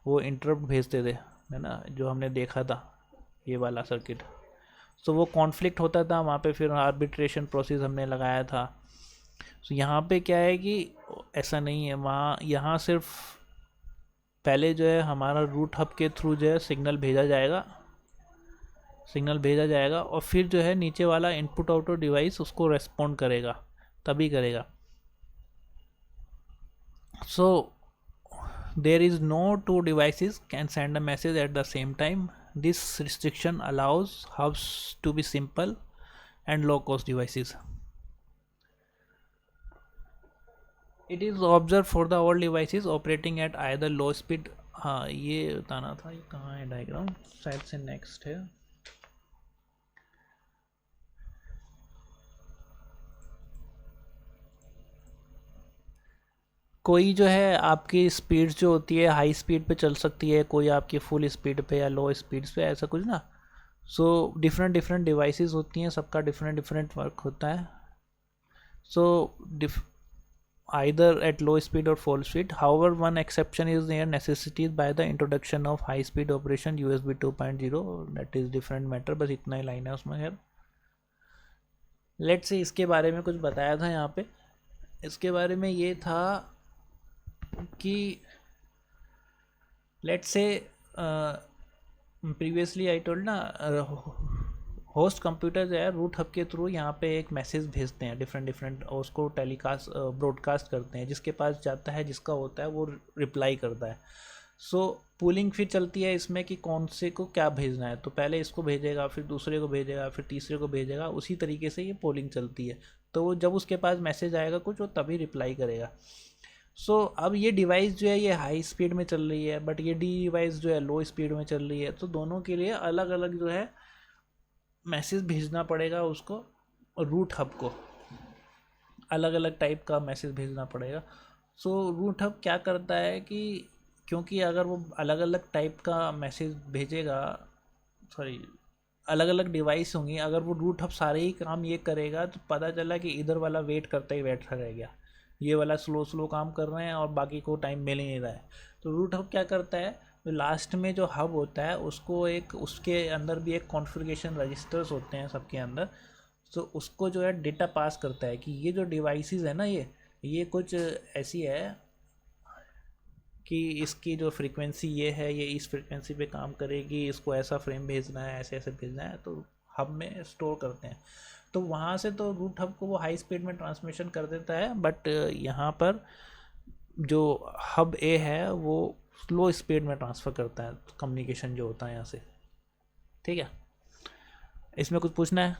वो इंटरप्ट भेजते थे, है ना, जो हमने देखा था ये वाला सर्किट। सो वो कॉन्फ्लिक्ट होता था वहाँ पे, फिर आर्बिट्रेशन प्रोसेस हमने लगाया था। सो यहाँ पे क्या है कि ऐसा नहीं है, यहाँ सिर्फ पहले जो है हमारा रूट हब के थ्रू जो है सिग्नल भेजा जाएगा और फिर जो है नीचे वाला इनपुट आउटपुट डिवाइस उसको रेस्पॉन्ड करेगा, तभी करेगा। So there is no two devices can send a message at the same time. This restriction allows hubs to be simple and low cost devices। It is observe for the all devices operating eight either low speed. हाँ ये बताना था, ये कहाँ है diagram, शायद से next है। कोई जो है आपकी स्पीड जो होती है हाई स्पीड पे चल सकती है, कोई आपकी फुल स्पीड पे या लो स्पीड पे, ऐसा कुछ ना। सो डिफरेंट डिफरेंट डिवाइसेस होती हैं, सबका डिफरेंट डिफरेंट वर्क होता है। सो either at low speed or full speed. However, one exception is there necessitated by the introduction of high speed operation USB 2.0, that is different matter, बस इतना ही line है उसमें। खैर लेट्स से इसके बारे में कुछ बताया था यहाँ पे। इसके बारे में ये था कि let's say previously I told ना, होस्ट कंप्यूटर जो है रूट हब के थ्रू यहाँ पे एक मैसेज भेजते हैं डिफरेंट डिफरेंट, और उसको टेलीकास्ट ब्रॉडकास्ट करते हैं, जिसके पास जाता है जिसका होता है वो रिप्लाई करता है। सो पूलिंग फिर चलती है इसमें कि कौन से को क्या भेजना है, तो पहले इसको भेजेगा, फिर दूसरे को भेजेगा, फिर तीसरे को भेजेगा, उसी तरीके से ये पोलिंग चलती है। तो जब उसके पास मैसेज आएगा कुछ, वो तभी रिप्लाई करेगा। सो अब ये डिवाइस जो है ये हाई स्पीड में चल रही है, बट ये डिवाइस जो है लो स्पीड में चल रही है, तो दोनों के लिए अलग अलग जो है मैसेज भेजना पड़ेगा उसको, और रूट हब को अलग अलग टाइप का मैसेज भेजना पड़ेगा। सो रूट हब क्या करता है कि क्योंकि अगर वो अलग अलग टाइप का मैसेज भेजेगा, सॉरी अलग अलग डिवाइस होंगी, अगर वो रूट हब सारे ही काम ये करेगा, तो पता चला कि इधर वाला वेट करते ही बैठा रह गया, ये वाला स्लो स्लो काम कर रहे हैं और बाकी को टाइम मिल ही नहीं रहा है। तो रूट हब क्या करता है, लास्ट में जो हब होता है उसको एक, उसके अंदर भी एक कॉन्फ़िगरेशन रजिस्टर्स होते हैं सबके अंदर। तो उसको जो है डेटा पास करता है कि ये जो डिवाइसेस है ना, ये कुछ ऐसी है कि इसकी जो फ्रीक्वेंसी ये है, ये इस फ्रीक्वेंसी पे काम करेगी, इसको ऐसा फ्रेम भेजना है, ऐसे ऐसे भेजना है, तो हब में स्टोर करते हैं। तो वहाँ से तो रूट हब को वो हाई स्पीड में ट्रांसमिशन कर देता है, बट यहाँ पर जो हब ए है वो स्लो स्पीड में ट्रांसफ़र करता है कम्युनिकेशन जो होता है यहाँ से। ठीक है, इसमें कुछ पूछना है?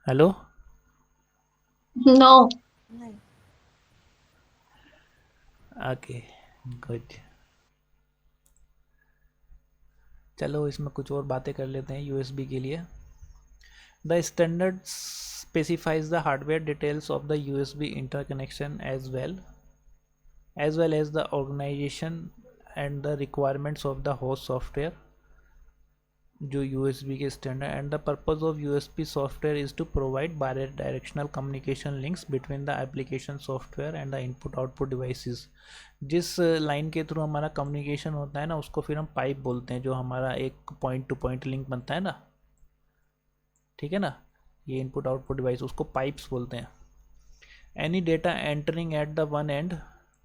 हेलो? No. नहीं। ओके गुड, चलो इसमें कुछ और बातें कर लेते हैं यूएसबी के लिए। The standard specifies the hardware details of the USB interconnection as well as the organization and the requirements of the host software जो USB के standard. And the purpose of USB software is to provide bidirectional communication links between the application software and the input output devices. जिस line के through हमारा communication होता है ना, उसको फिर हम पाइप बोलते हैं, जो हमारा एक पॉइंट टू पॉइंट लिंक बनता है ना, ठीक है ना, ये इनपुट आउटपुट डिवाइस, उसको पाइप्स बोलते हैं। Any data entering at the one end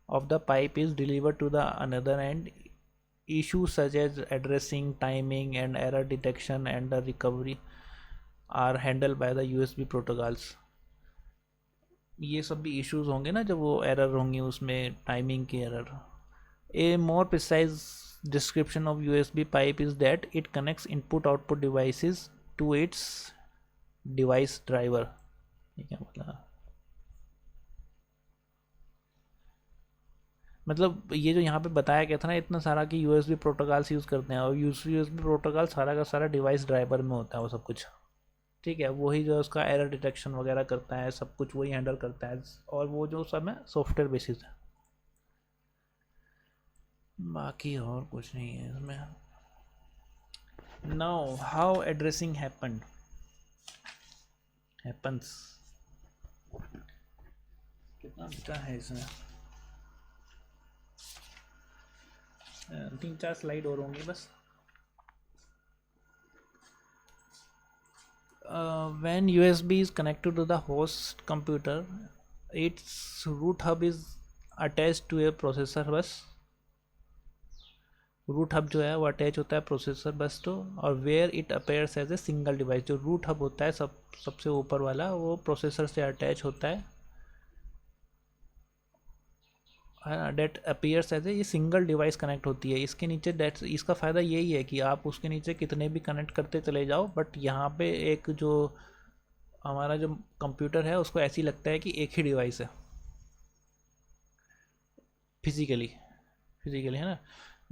of the pipe is delivered to the another end. issues such as addressing, timing and error detection and the recovery are handled by the USB protocols। ये सब भी issues होंगे ना जब वो error होंगी उसमें, timing की error। A more precise description of USB pipe is that it connects input output devices to its device driver। ये क्या मतलब ये जो यहाँ पे बताया गया था ना इतना सारा कि USB प्रोटोकॉल्स यूज़ करते हैं, और USB प्रोटोकॉल सारा का सारा डिवाइस ड्राइवर में होता है वो सब कुछ। ठीक है, वही जो है उसका एरर डिटेक्शन वगैरह करता है, सब कुछ वही हैंडल करता है, और वो जो सब है सॉफ्टवेयर बेसिस है, बाकी और कुछ नहीं है इसमें। नाउ हाउ एड्रेसिंग हैपन्स, कितना लिखा है इसमें, 3-4 स्लाइड और होंगी बस। When USB is connected to the host computer, its root hub is attached to a processor bus। Root hub जो है वो अटैच होता है प्रोसेसर बस तो, और where it appears as a single device. जो रूट हब होता है सबसे ऊपर वाला, वो प्रोसेसर से अटैच होता है, डेट अपीयर्स एज ए, ये सिंगल डिवाइस कनेक्ट होती है इसके नीचे। डेट इसका फ़ायदा यही है कि आप उसके नीचे कितने भी कनेक्ट करते चले जाओ, बट यहाँ पे एक जो हमारा जो कंप्यूटर है उसको ऐसी लगता है कि एक ही डिवाइस है फिजिकली है ना।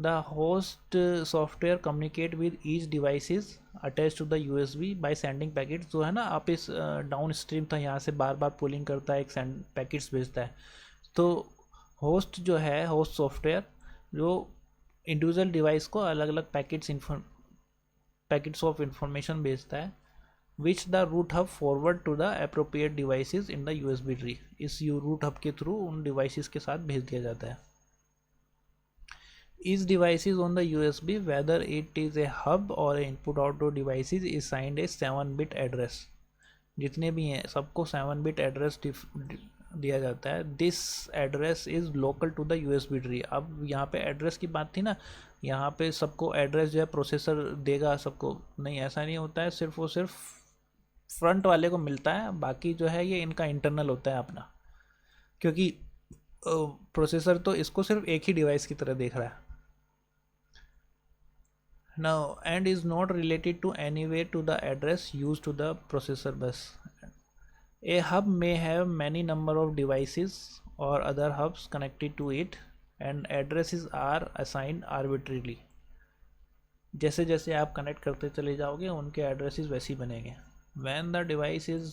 The host software communicate with each devices attach to the USB by sending packets. जो है ना, आप इस डाउन स्ट्रीम था, यहाँ से बार बार पुलिंग करता है, एक सेंड पैकेट्स भेजता है। तो होस्ट जो है, होस्ट सॉफ्टवेयर जो इंडिविजुअल डिवाइस को अलग अलग पैकेट्स ऑफ इंफॉर्मेशन भेजता है, which the root hub forward to the appropriate devices in the USB tree. इस रूट हब के थ्रू उन डिवाइसेस के साथ भेज दिया जाता है। Each devices on the USB, whether it is a hub or a input-output devices, is assigned a 7-bit address. जितने भी हैं सबको 7-bit एड्रेस दिया जाता है। This address is local to the USB tree. अब यहाँ पे एड्रेस की बात थी ना, यहाँ पे सबको एड्रेस जो है प्रोसेसर देगा सबको, नहीं ऐसा नहीं होता है। सिर्फ वो सिर्फ फ्रंट वाले को मिलता है, बाकी जो है ये इनका इंटरनल होता है अपना, क्योंकि प्रोसेसर तो इसको सिर्फ एक ही डिवाइस की तरह देख रहा है। Now and is not related to any way to the address used to the processor bus. A hub may have many number of devices or other hubs connected to it, and addresses are assigned arbitrarily. जैसे जैसे आप connect करते चले जाओगे उनके addresses वैसे ही बनेंगे। When the device is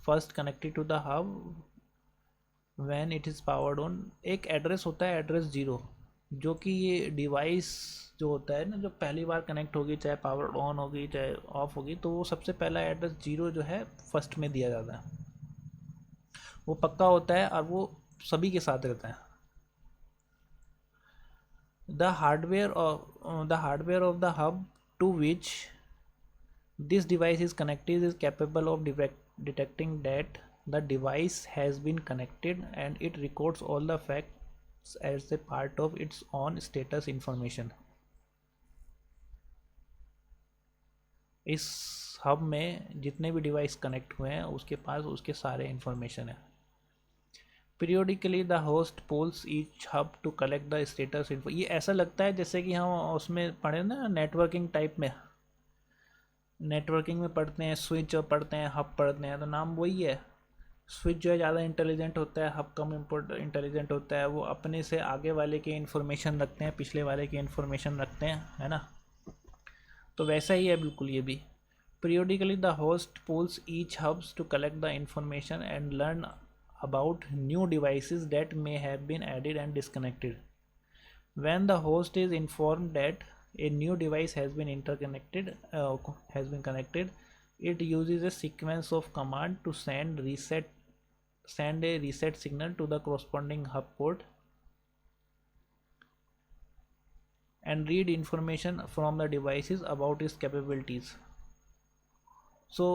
first connected to the hub, when it is powered on, एक एड्रेस होता है एड्रेस 0, जो कि ये डिवाइस जो होता है ना, जो पहली बार कनेक्ट होगी, चाहे पावर ऑन होगी चाहे ऑफ होगी, तो वो सबसे पहला एड्रेस 0 जो है फर्स्ट में दिया जाता है। वो पक्का होता है और वो सभी के साथ रहता है। The hardware of the hub to which this device is connected is capable of detecting that the device has been connected, and it records all the facts as a part of its on status information. इस hub में जितने भी device connect हुए हैं उसके पास उसके सारे information है। Periodically the host polls each hub to collect the status info. ये ऐसा लगता है जैसे कि हम उसमें पढ़े ना, नेटवर्किंग टाइप में, नेटवर्किंग में पढ़ते हैं स्विच और पढ़ते हैं हब पढ़ते हैं, तो नाम वही है। स्विच जो है ज़्यादा इंटेलिजेंट होता है, हब कम इंटेलिजेंट होता है। वो अपने से आगे वाले के इन्फॉर्मेशन रखते हैं, पिछले वाले के इन्फॉर्मेशन रखते हैं, है ना। तो वैसा ही है बिल्कुल ये भी। Periodically the host polls each hubs to collect the information and learn about new devices that may have been added and disconnected. When the host is informed that a new device has been connected, it uses a sequence of command to send a reset signal to the corresponding hub port and read information from the devices about its capabilities. So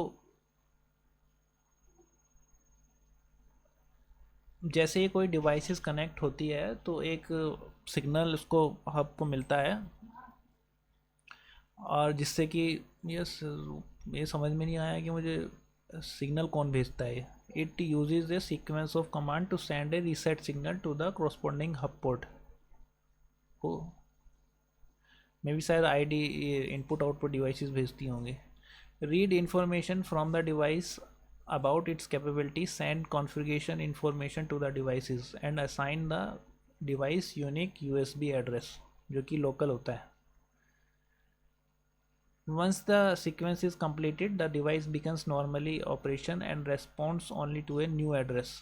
जैसे ही कोई devices connect होती है तो एक signal उसको hub को मिलता है, और जिससे कि ये समझ में नहीं आया कि मुझे सिग्नल कौन भेजता है। It uses a sequence of command to send a reset signal to the corresponding hub port. को मे भी शायद आईडी इनपुट आउटपुट डिवाइसेस भेजती होंगे। Read information from the device about its capability, send configuration information to the devices and assign the device unique USB address, जो कि local होता है। Once the sequence is completed, the device begins normally operation and responds only to a new address.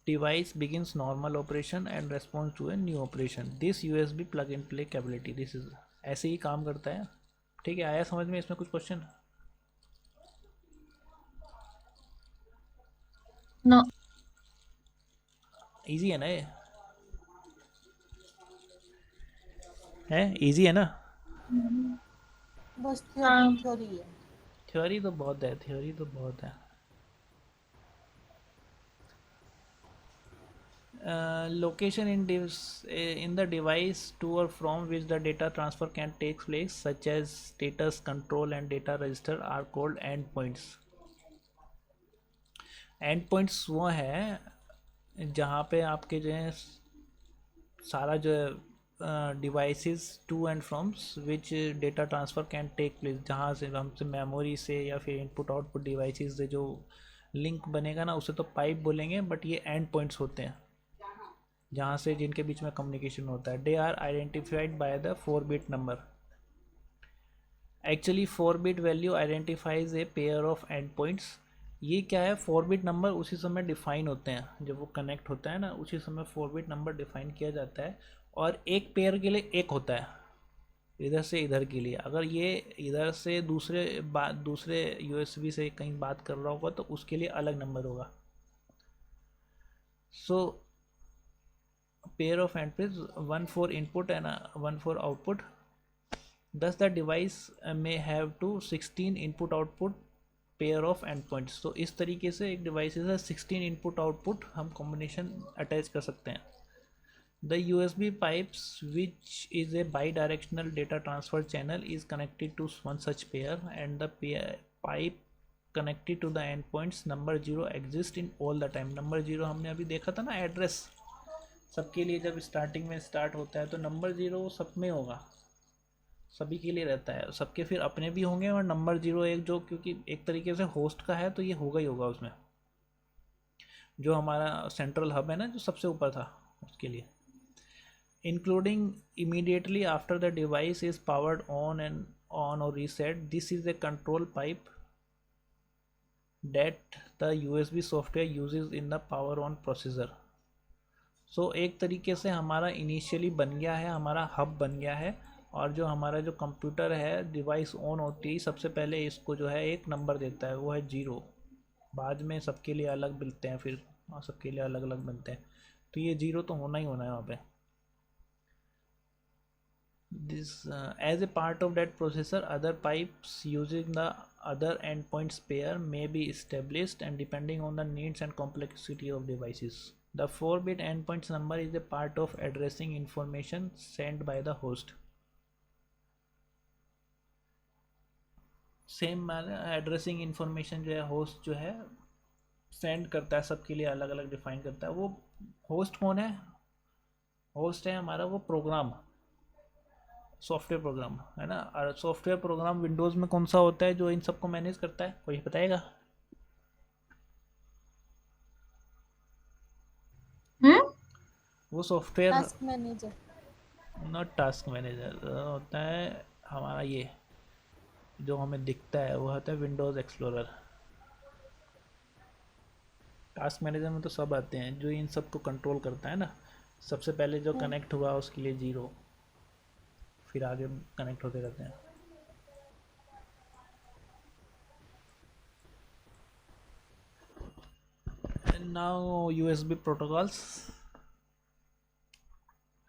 Device begins normal operation and responds to a new operation. This USB plug and play capability, this is ऐसे ही काम करता है। ठीक है, आया समझ में? इसमें कुछ क्वेश्चन? No. इजी है ना ये? है इजी है ना? बस थ्योरी है। थ्योरी तो बहुत है, थ्योरी तो बहुत है। Location in the device to or from which the data transfer can take place, such as status control and data register, are called endpoints. And points वो है जहाँ पे आपके जो है सारा जो है devices to and from which data transfer can take place, जहाँ से हमसे मेमोरी से या फिर इनपुट आउटपुट डिवाइसेस से जो लिंक बनेगा ना उसे तो पाइप बोलेंगे, बट ये एंड पॉइंट्स होते हैं जहाँ से जिनके बीच में कम्युनिकेशन होता है. They are identified by the 4-bit number. Actually 4-bit value identifies a pair of and points. ये क्या है, 4-bit नंबर उसी समय डिफाइन होते हैं जब वो कनेक्ट होता है ना, उसी समय 4-bit नंबर डिफाइन किया जाता है. और एक पेयर के लिए एक होता है इधर से इधर के लिए. अगर ये इधर से दूसरे यूएसबी से कहीं बात कर रहा होगा तो उसके लिए अलग नंबर होगा. So pair of and points, 1 for input and 1 for output. Thus the device may have to 16 input output pair of endpoints. तो इस तरीके से एक डिवाइस से 16 इनपुट आउटपुट हम कॉम्बिनेशन अटैच कर सकते हैं. The USB pipes, which is a bidirectional data transfer channel, is connected to one such pair, and the pipe connected to the endpoints number 0 exists in all the time. Number 0 हमने अभी देखा था ना, address सबके लिए जब starting में start होता है तो नंबर 0 सब में होगा, सभी के लिए रहता है. सबके फिर अपने भी होंगे, और नंबर 0 एक जो क्योंकि एक तरीके से होस्ट का है तो ये होगा ही होगा उसमें. जो हमारा सेंट्रल हब है ना जो सबसे ऊपर था उसके लिए. Including immediately after the device is powered on or reset. This is a control pipe that the USB software uses in the power on processor. So एक तरीके से हमारा इनिशियली बन गया है, हमारा हब बन गया है, और जो हमारा जो कंप्यूटर है डिवाइस ऑन होती है सबसे पहले इसको जो है एक नंबर देता है, वो है 0. बाद में सबके लिए अलग मिलते हैं, फिर सबके लिए अलग अलग बनते हैं. तो ये 0 तो होना ही होना है वहाँ पे. This as a part of that processor, other pipes using the other endpoints pair may be established, and depending on the needs and complexity of devices. The 4-bit endpoints number is a part of addressing information sent by the host. Same addressing information जो है host जो है send करता है, सबके लिए अलग अलग डिफाइन करता है. वो होस्ट कौन है, होस्ट है हमारा वो प्रोग्राम, सॉफ्टवेयर प्रोग्राम है ना. और सॉफ्टवेयर प्रोग्राम विंडोज़ में कौन सा होता है जो इन सबको मैनेज करता है, कोई बताएगा? वो software task manager. Not task manager, होता है हमारा ये जो हमें दिखता है वो होता है विंडोज़ एक्सप्लोरर. टास्क मैनेजर में तो सब आते हैं जो इन सबको कंट्रोल करता है ना. सबसे पहले जो कनेक्ट हुआ उसके लिए 0, फिर आगे कनेक्ट होते रहते हैं. नाउ यूएसबी प्रोटोकॉल्स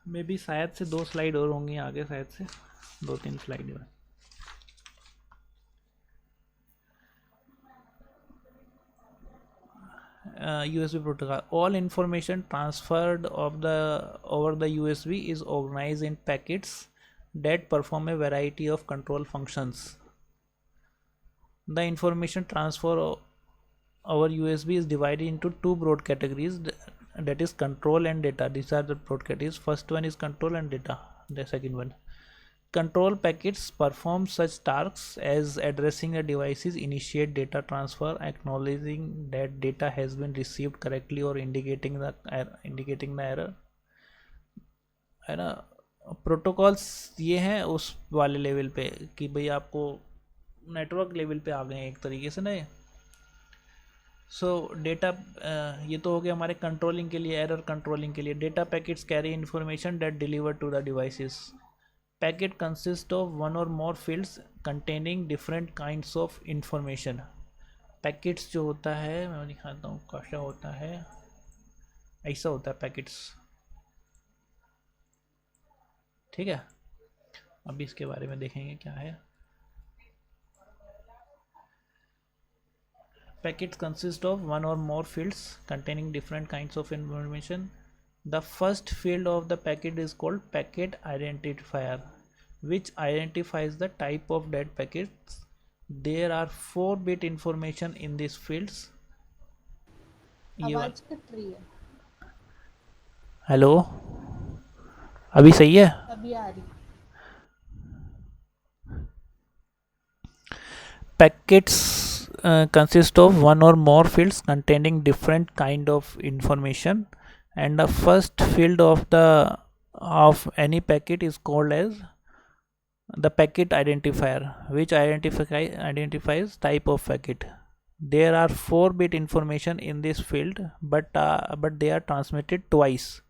में भी शायद से 2 स्लाइड और होंगी आगे, शायद से 2-3 स्लाइड में. USB protocol. All information transferred over the USB is organized in packets that perform a variety of control functions. The information transfer over USB is divided into 2 broad categories, that is control and data. These are the broad categories. First one is control and data. The second one, control packets perform such tasks as addressing a device's initiate data transfer, acknowledging that data has been received correctly, or indicating the error है ना. Protocols ये हैं उस वाले level पे कि भाई आपको नेटवर्क लेवल पे आ गए हैं एक तरीके से ना. सो डेटा ये तो हो गया हमारे कंट्रोलिंग के लिए, एरर कंट्रोलिंग के लिए. Data packets carry information that deliver to the devices. Packet consist of 1 or more fields containing different kinds of information. Packets जो होता है मैं दिखाता हूँ कैसा होता है, ऐसा होता है पैकेट्स. ठीक है, अभी इसके बारे में देखेंगे क्या है. Packets consist of 1 or more fields containing different kinds of information. The first field of the packet is called packet identifier, which identifies the type of that packets. There are 4-bit information in these fields. ये वाला। आवाज cut रही है। Hello, अभी सही है? अभी आ रही। Packets consist of one or more fields containing different kind of information, and the first field of any packet is called as the packet identifier, which identifies type of packet. There are 4-bit information in this field, but they are transmitted twice.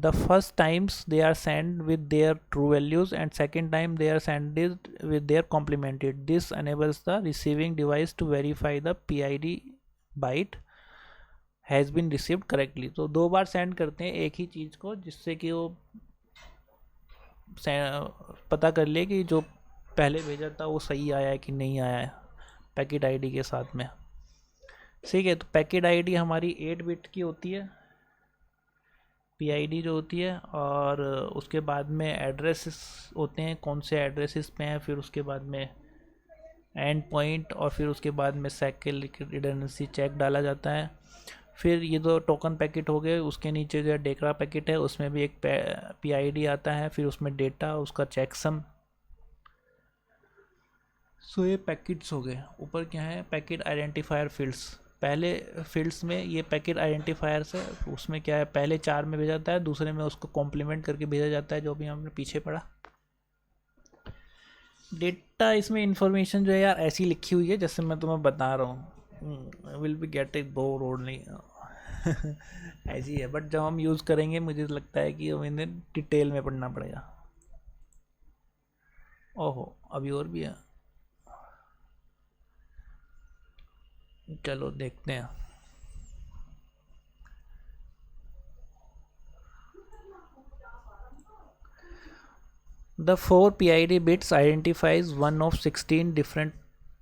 The first times they are sent with their true values, and second time they are sent with their complemented. This enables the receiving device to verify the PID byte has been received correctly. तो 2 बार send करते हैं एक ही चीज़ को, जिससे कि वो पता कर ले कि जो पहले भेजा था वो सही आया है कि नहीं आया है, पैकेट आईडी के साथ में। ठीक है, तो पैकेट आईडी हमारी 8 बिट की होती है, PID जो होती है, और उसके बाद में एड्रेसेस होते हैं, कौन से एड्रेसेस पे हैं, फिर उसके बाद में एंड पॉइंट, और फिर उसके बाद में साइकिल रिडंडेंसी चेक डाला जाता है। फिर ये दो टोकन पैकेट हो गए, उसके नीचे जो डेकरा पैकेट है उसमें भी एक PID आता है, फिर उसमें डेटा, उसका चेकसम। सो ये पैकेट्स हो गए। ऊपर क्या है, पैकेट आइडेंटिफायर फील्ड्स। पहले फील्ड्स में ये पैकेट आइडेंटिफायर्स है, उसमें क्या है, पहले 4 में भेजा जाता है, दूसरे में उसको कॉम्प्लीमेंट करके भेजा जाता है, जो भी हमने पीछे पढ़ा। डेटा, इसमें इंफॉर्मेशन जो है यार ऐसी लिखी हुई है जैसे मैं तुम्हें बता रहा हूँ, will be get it bore और नहीं ऐसी है, बट जब हम यूज़ करेंगे मुझे लगता है कि हमें डिटेल में पढ़ना पड़ेगा। ओहो, अभी और भी है, चलो देखते हैं। The 4 PID bits identifies one of 16 different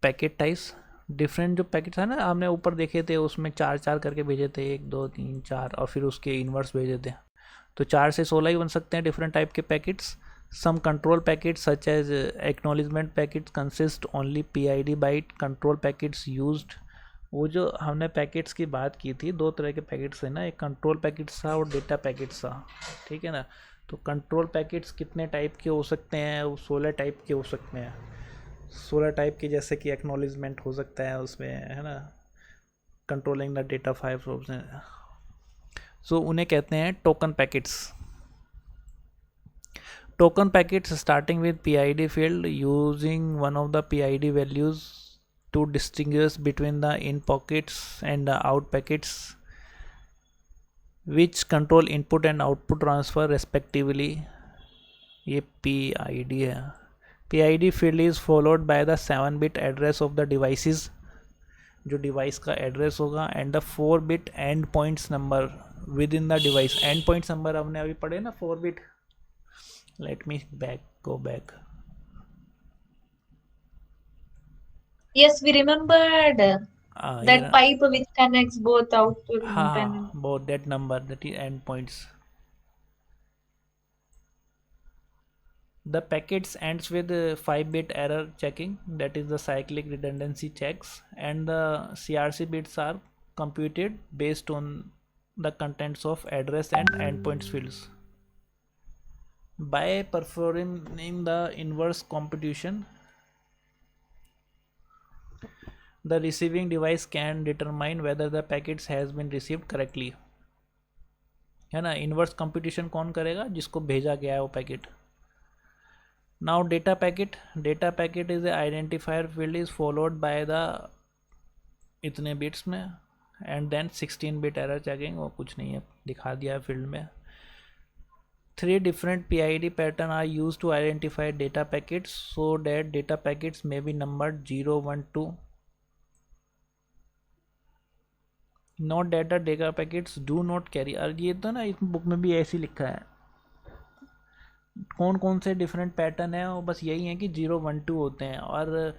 packet types. Different जो पैकेट्स है ना, हमने ऊपर देखे थे, उसमें 4 करके भेजे थे, 1 2 3 4, और फिर उसके इन्वर्स भेजे थे, तो 4 से 16 ही बन सकते हैं डिफरेंट टाइप के packets. Some control packets such as acknowledgement packets consist only PID byte. Control packets used, वो जो हमने पैकेट्स की बात की थी, 2 तरह के पैकेट्स है ना, एक कंट्रोल पैकेट्स था और डेटा पैकेट्स था, ठीक है ना। तो कंट्रोल पैकेट्स कितने टाइप के हो सकते हैं, वो 16 टाइप के हो सकते हैं। 16 टाइप के, जैसे कि एक्नॉलेजमेंट हो सकता है उसमें, है ना, कंट्रोलिंग द डेटा 5 ऑप्शन, सो उन्हें कहते हैं token packets. Token packets starting with PID field using one of the PID values to distinguish between the in packets and the out packets which control input and output transfer respectively। ये PID है। PID field is followed by the 7-bit address of the devices, जो device का address होगा, and the 4-bit and points number with in the device. And points number हमने अभी पढ़े ना, 4-bit। Let me go back. Yes, we remembered that pipe which connects both output and in. Both that number, that is endpoints. The packets ends with 5-bit error checking, that is the cyclic redundancy checks, and the CRC bits are computed based on the contents of address and endpoints fields. By performing the inverse computation, the receiving device can determine whether the packets has been received correctly, है ना। Inverse computation कौन करेगा, जिसको भेजा गया है वो packet. Now data packet. Data packet is a identifier field is followed by the इतने बिट्स में, and then 16-bit error checking, वो कुछ नहीं है, दिखा दिया है फील्ड में। 3 different PID pattern are used to identify data packets so that data packets may be numbered 0 1 2। Note data data packets do not carry, और ये तो ना इस बुक में भी ऐसे ही लिखा है। कौन कौन से डिफरेंट पैटर्न है, वो बस यही है कि 0 1 2 होते हैं, और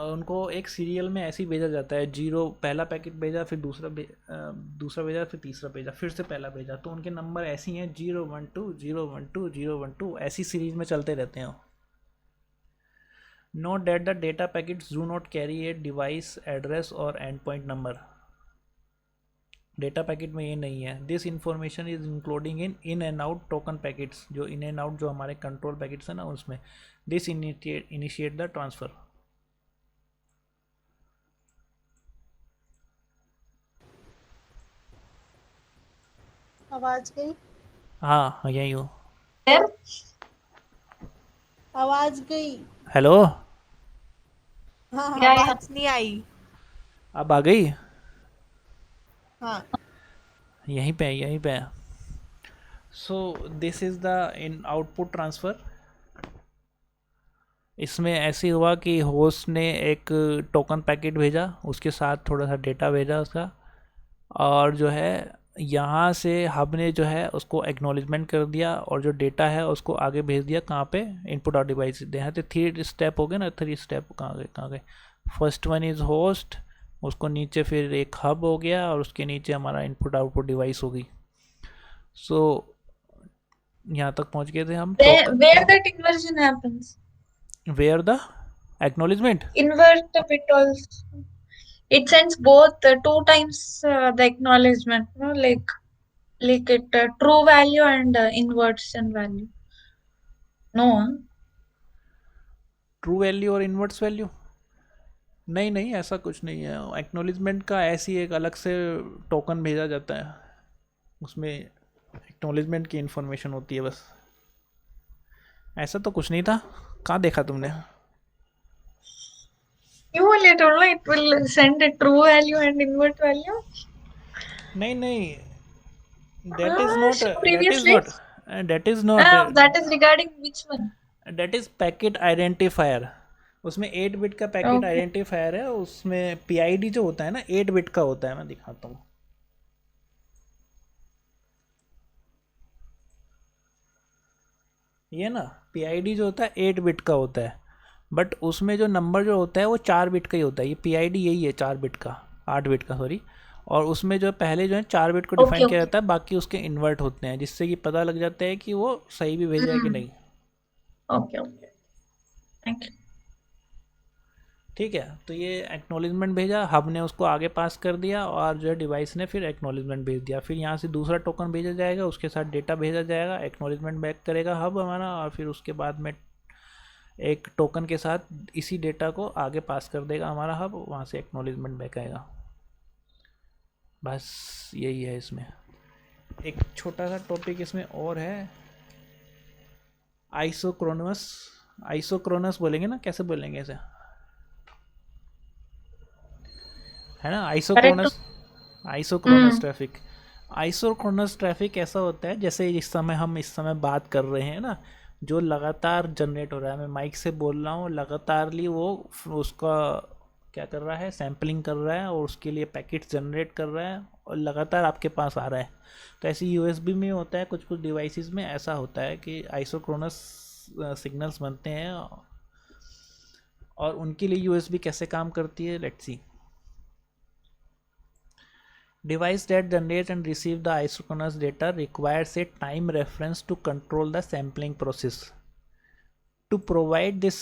उनको एक सीरियल में ऐसे ही भेजा जाता है। 0 पहला पैकेट भेजा, फिर दूसरा भेजा, फिर तीसरा भेजा, फिर से पहला भेजा, तो उनके नंबर ऐसे ही हैं 0 1 2 0 1 2 0 1 2, ऐसी सीरीज में चलते रहते हैं। Note that the data packets do not carry a device address or endpoint number. Data packet में ये नहीं है. This information is including in and out token packets. जो इन एंड आउट जो हमारे कंट्रोल पैकेट्स हैं ना उसमें. This initiate the transfer. आवाज गई? हाँ यही हो. There? आवाज गई? हेलो. हाँ हाँ, Yeah, yeah. आवाज नहीं आई. अब आ गई. हाँ यहीं पे. So this is the in output transfer. इसमें ऐसे हुआ कि होस्ट ने एक टोकन पैकेट भेजा, उसके साथ थोड़ा सा डेटा भेजा उसका, और जो है यहाँ से हब ने जो है उसको एक्नॉलेजमेंट कर दिया और जो डेटा है उसको आगे भेज दिया. कहाँ पे? इनपुट और डिवाइस. यहाँ तो 3 स्टेप हो गए ना. 3 स्टेप कहाँ गए? फर्स्ट वन इज़ होस्ट, उसको नीचे फिर एक हब हो गया और उसके नीचे हमारा इनपुट आउटपुट डिवाइस होगी. सो यहाँ तक पहुँच गए थे हम. Where that inversion happens? Where the acknowledgement. Invert a bit also. It sends both 2 times the acknowledgement, no? Like it true value and inversion value. No. True value और inverse value. नहीं ऐसा कुछ नहीं है. एक्नॉलेजमेंट का ऐसी एक अलग से टोकन भेजा जाता है, उसमें एक्नॉलेजमेंट की इन्फॉर्मेशन होती है बस. ऐसा तो कुछ नहीं था. कहाँ देखा तुमने? You will it only it will send a true value and invert value. नहीं. That is not. Previously? That is not. That is regarding which one? That is packet identifier. उसमें 8 बिट का पैकेट Okay. आइडेंटिफायर है. उसमें PID जो होता है ना 8 bit का होता है. मैं दिखाता हूँ. ये ना PID जो होता है 8 बिट का होता है, बट उसमें जो नंबर जो होता है वो 4 बिट का ही होता है. ये PID यही है 4 बिट का, 8 बिट का सॉरी. और उसमें जो पहले जो है 4 बिट को डिफाइन किया Okay. जाता है, बाकी उसके इन्वर्ट होते हैं, जिससे कि पता लग जाता है कि वो सही भी भेजा है कि नहीं. Okay. Thank you. ठीक है. तो ये एक्नॉलेजमेंट भेजा, हब ने उसको आगे पास कर दिया और जो है डिवाइस ने फिर एक्नॉलेजमेंट भेज दिया. फिर यहाँ से दूसरा टोकन भेजा जाएगा, उसके साथ डेटा भेजा जाएगा, एक्नॉलेजमेंट बैक करेगा हब हमारा, और फिर उसके बाद में एक टोकन के साथ इसी डेटा को आगे पास कर देगा हमारा हब. वहाँ से एक्नॉलेजमेंट बैक आएगा. बस यही है इसमें. एक छोटा सा टॉपिक इसमें और है, आइसोक्रोनस. आइसोक्रोनस बोलेंगे ना, कैसे बोलेंगे ऐसे, है ना? Isochronous traffic. आइसोक्रोनस ट्रैफिक ऐसा होता है जैसे इस समय बात कर रहे हैं ना, जो लगातार जनरेट हो रहा है. मैं माइक से बोल रहा हूँ, लगातारली वो उसका क्या कर रहा है, सैम्पलिंग कर रहा है और उसके लिए पैकेट्स जनरेट कर रहा है और लगातार आपके पास आ रहा है. तो ऐसे USB में होता है, कुछ डिवाइसेस में ऐसा होता है कि आइसोक्रोनस सिग्नल्स बनते हैं. और उनके लिए USB कैसे काम करती है, let's see. Device that generates and receives the isochronous data requires a time reference to control the sampling process. To provide this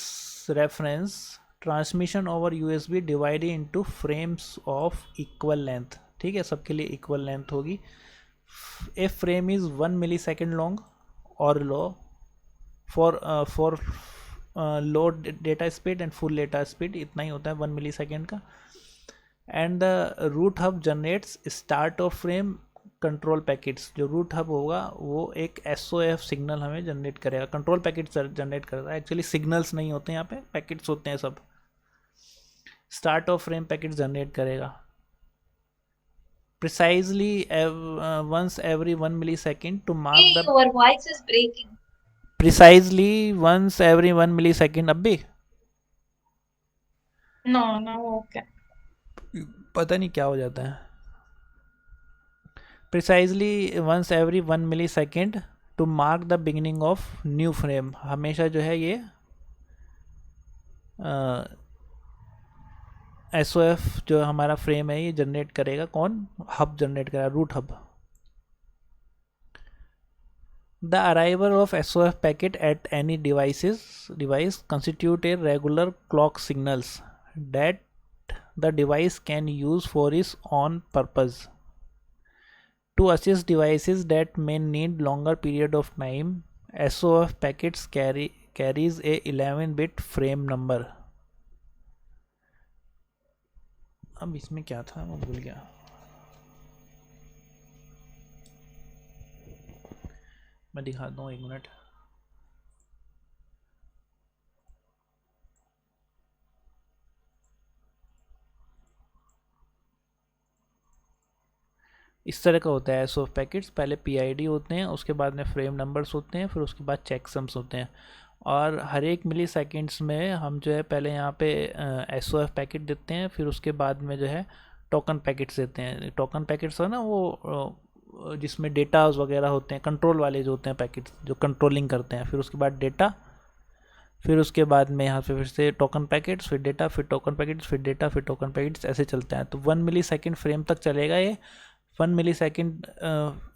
reference, transmission over USB divided into frames of equal length. ठीक है, सबके लिए equal length होगी. A frame is 1 millisecond long or low for low data speed and full data speed. इतना ही होता है 1 millisecond का. And the root hub generates start of frame control packets. जो रूट हब होगा वो एक SOF सिग्नल हमें जनरेट करेगा. कंट्रोल पैकेट्स जनरेट करता है, एक्चुअली सिग्नल्स नहीं होते यहाँ पे, पैकेट्स होते हैं सब. Start of frame packet generate करेगा. Precisely once every 1 millisecond to mark Hey, the. your voice is breaking. Precisely once every 1 millisecond. अब भी No, okay. पता नहीं क्या हो जाता है. Precisely once every 1 millisecond to mark the beginning of new frame. हमेशा जो है ये SOF जो हमारा फ्रेम है ये जनरेट करेगा. कौन? हब जनरेट करेगा, root hub. The arrival of SOF packet at any device constitute a regular clock signals that the device can use for its own purpose. To assist devices that may need longer period of time, SOF packets carries a 11-bit frame number. अब इसमें क्या था मैं भूल गया. मैं दिखाता हूँ, 1 मिनट. इस तरह का होता है एसओ पैकेट्स. पहले पीआईडी होते हैं, उसके बाद में फ्रेम नंबर्स होते हैं, फिर उसके बाद चेकसम्स होते हैं. और हर एक मिली सेकेंड्स में हम जो है पहले यहाँ पे एसओएफ पैकेट देते हैं, फिर उसके बाद में जो है टोकन पैकेट्स देते हैं. टोकन पैकेट्स है ना वो जिसमें डेटाज वगैरह होते हैं, कंट्रोल वाले जो होते हैं पैकेट्स जो कंट्रोलिंग करते हैं. फिर उसके बाद डेटा, फिर उसके बाद में यहाँ पे फिर से टोकन पैकेट्स, फिर डेटा, फिर टोकन पैकेट्स, फिर डेटा, फिर टोकन पैकेट्स, ऐसे चलते हैं. तो 1 मिली सेकेंड फ्रेम तक चलेगा ये. 1 मिली सेकेंड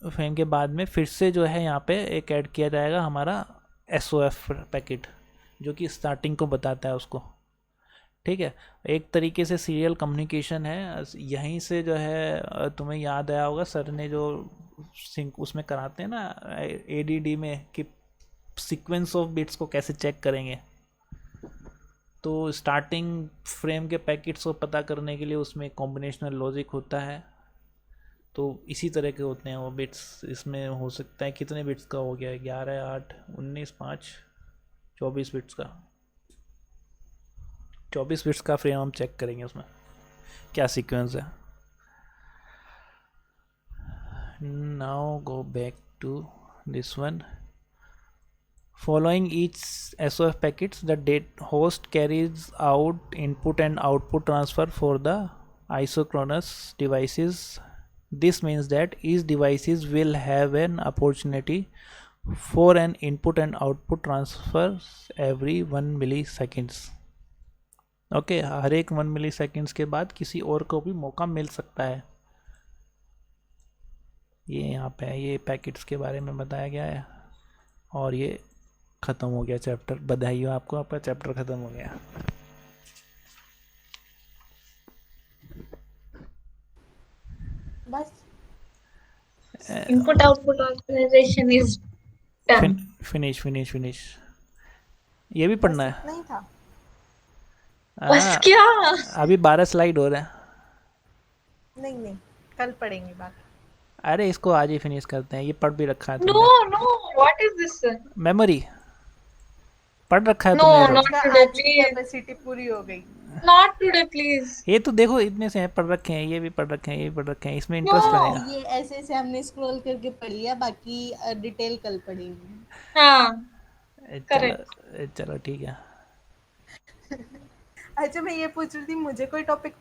फ्रेम के बाद में फिर से जो है यहाँ पे एक ऐड किया जाएगा हमारा एसओएफ पैकेट, जो कि स्टार्टिंग को बताता है उसको. ठीक है, एक तरीके से सीरियल कम्युनिकेशन है. यहीं से जो है तुम्हें याद आया होगा सर ने जो सिंक उसमें कराते हैं ना एडीडी में कि सीक्वेंस ऑफ बिट्स को कैसे चेक करेंगे. तो स्टार्टिंग फ्रेम के पैकेट्स को पता करने के लिए उसमें कॉम्बिनेशनल लॉजिक होता है. तो इसी तरह के होते हैं वो बिट्स. इसमें हो सकता है कितने बिट्स का हो गया, 11, 8, 19, 5, 24 बिट्स का. 24 बिट्स का फ्रेम हम चेक करेंगे उसमें क्या सीक्वेंस है. Now go back to this one. Following each SOF packets, the host carries out input and output transfer for the isochronous devices. This means that each devices will have an opportunity for an input and output transfer every 1 milliseconds. Okay, हर एक 1 milliseconds के बाद किसी और को भी मौका मिल सकता है. ये यहाँ पे है, ये पैकेट्स के बारे में बताया गया है. और ये ख़त्म हो गया चैप्टर. बधाई हो आपको, आपका चैप्टर ख़त्म हो गया. बस Input output organization is done. Finish. ये भी पढ़ना है. नहीं था. बस क्या? अभी 12 स्लाइड हो रहे हैं. नहीं कल पढ़ेंगे बाकी. अरे इसको आज ही फिनिश करते हैं. ये पढ़ भी रखा है No, what is this? Memory पढ़ रखा है No, तुमने. not today, आज की please. कैपेसिटी पूरी हो गई. Not today, please. ये तो देखो इतने से हैं, पढ़ रखे हैं, ये भी पढ़ रखे हैं, ये भी पढ़ रखे हैं. इसमें इंटरेस्ट No. रहेगा. ये ऐसे हमने स्क्रॉल करके पढ़ लिया, बाकी डिटेल कल पढ़ेंगे. हाँ. चलो ठीक है. अच्छा मैं ये पूछ रही थी, मुझे कोई टॉपिक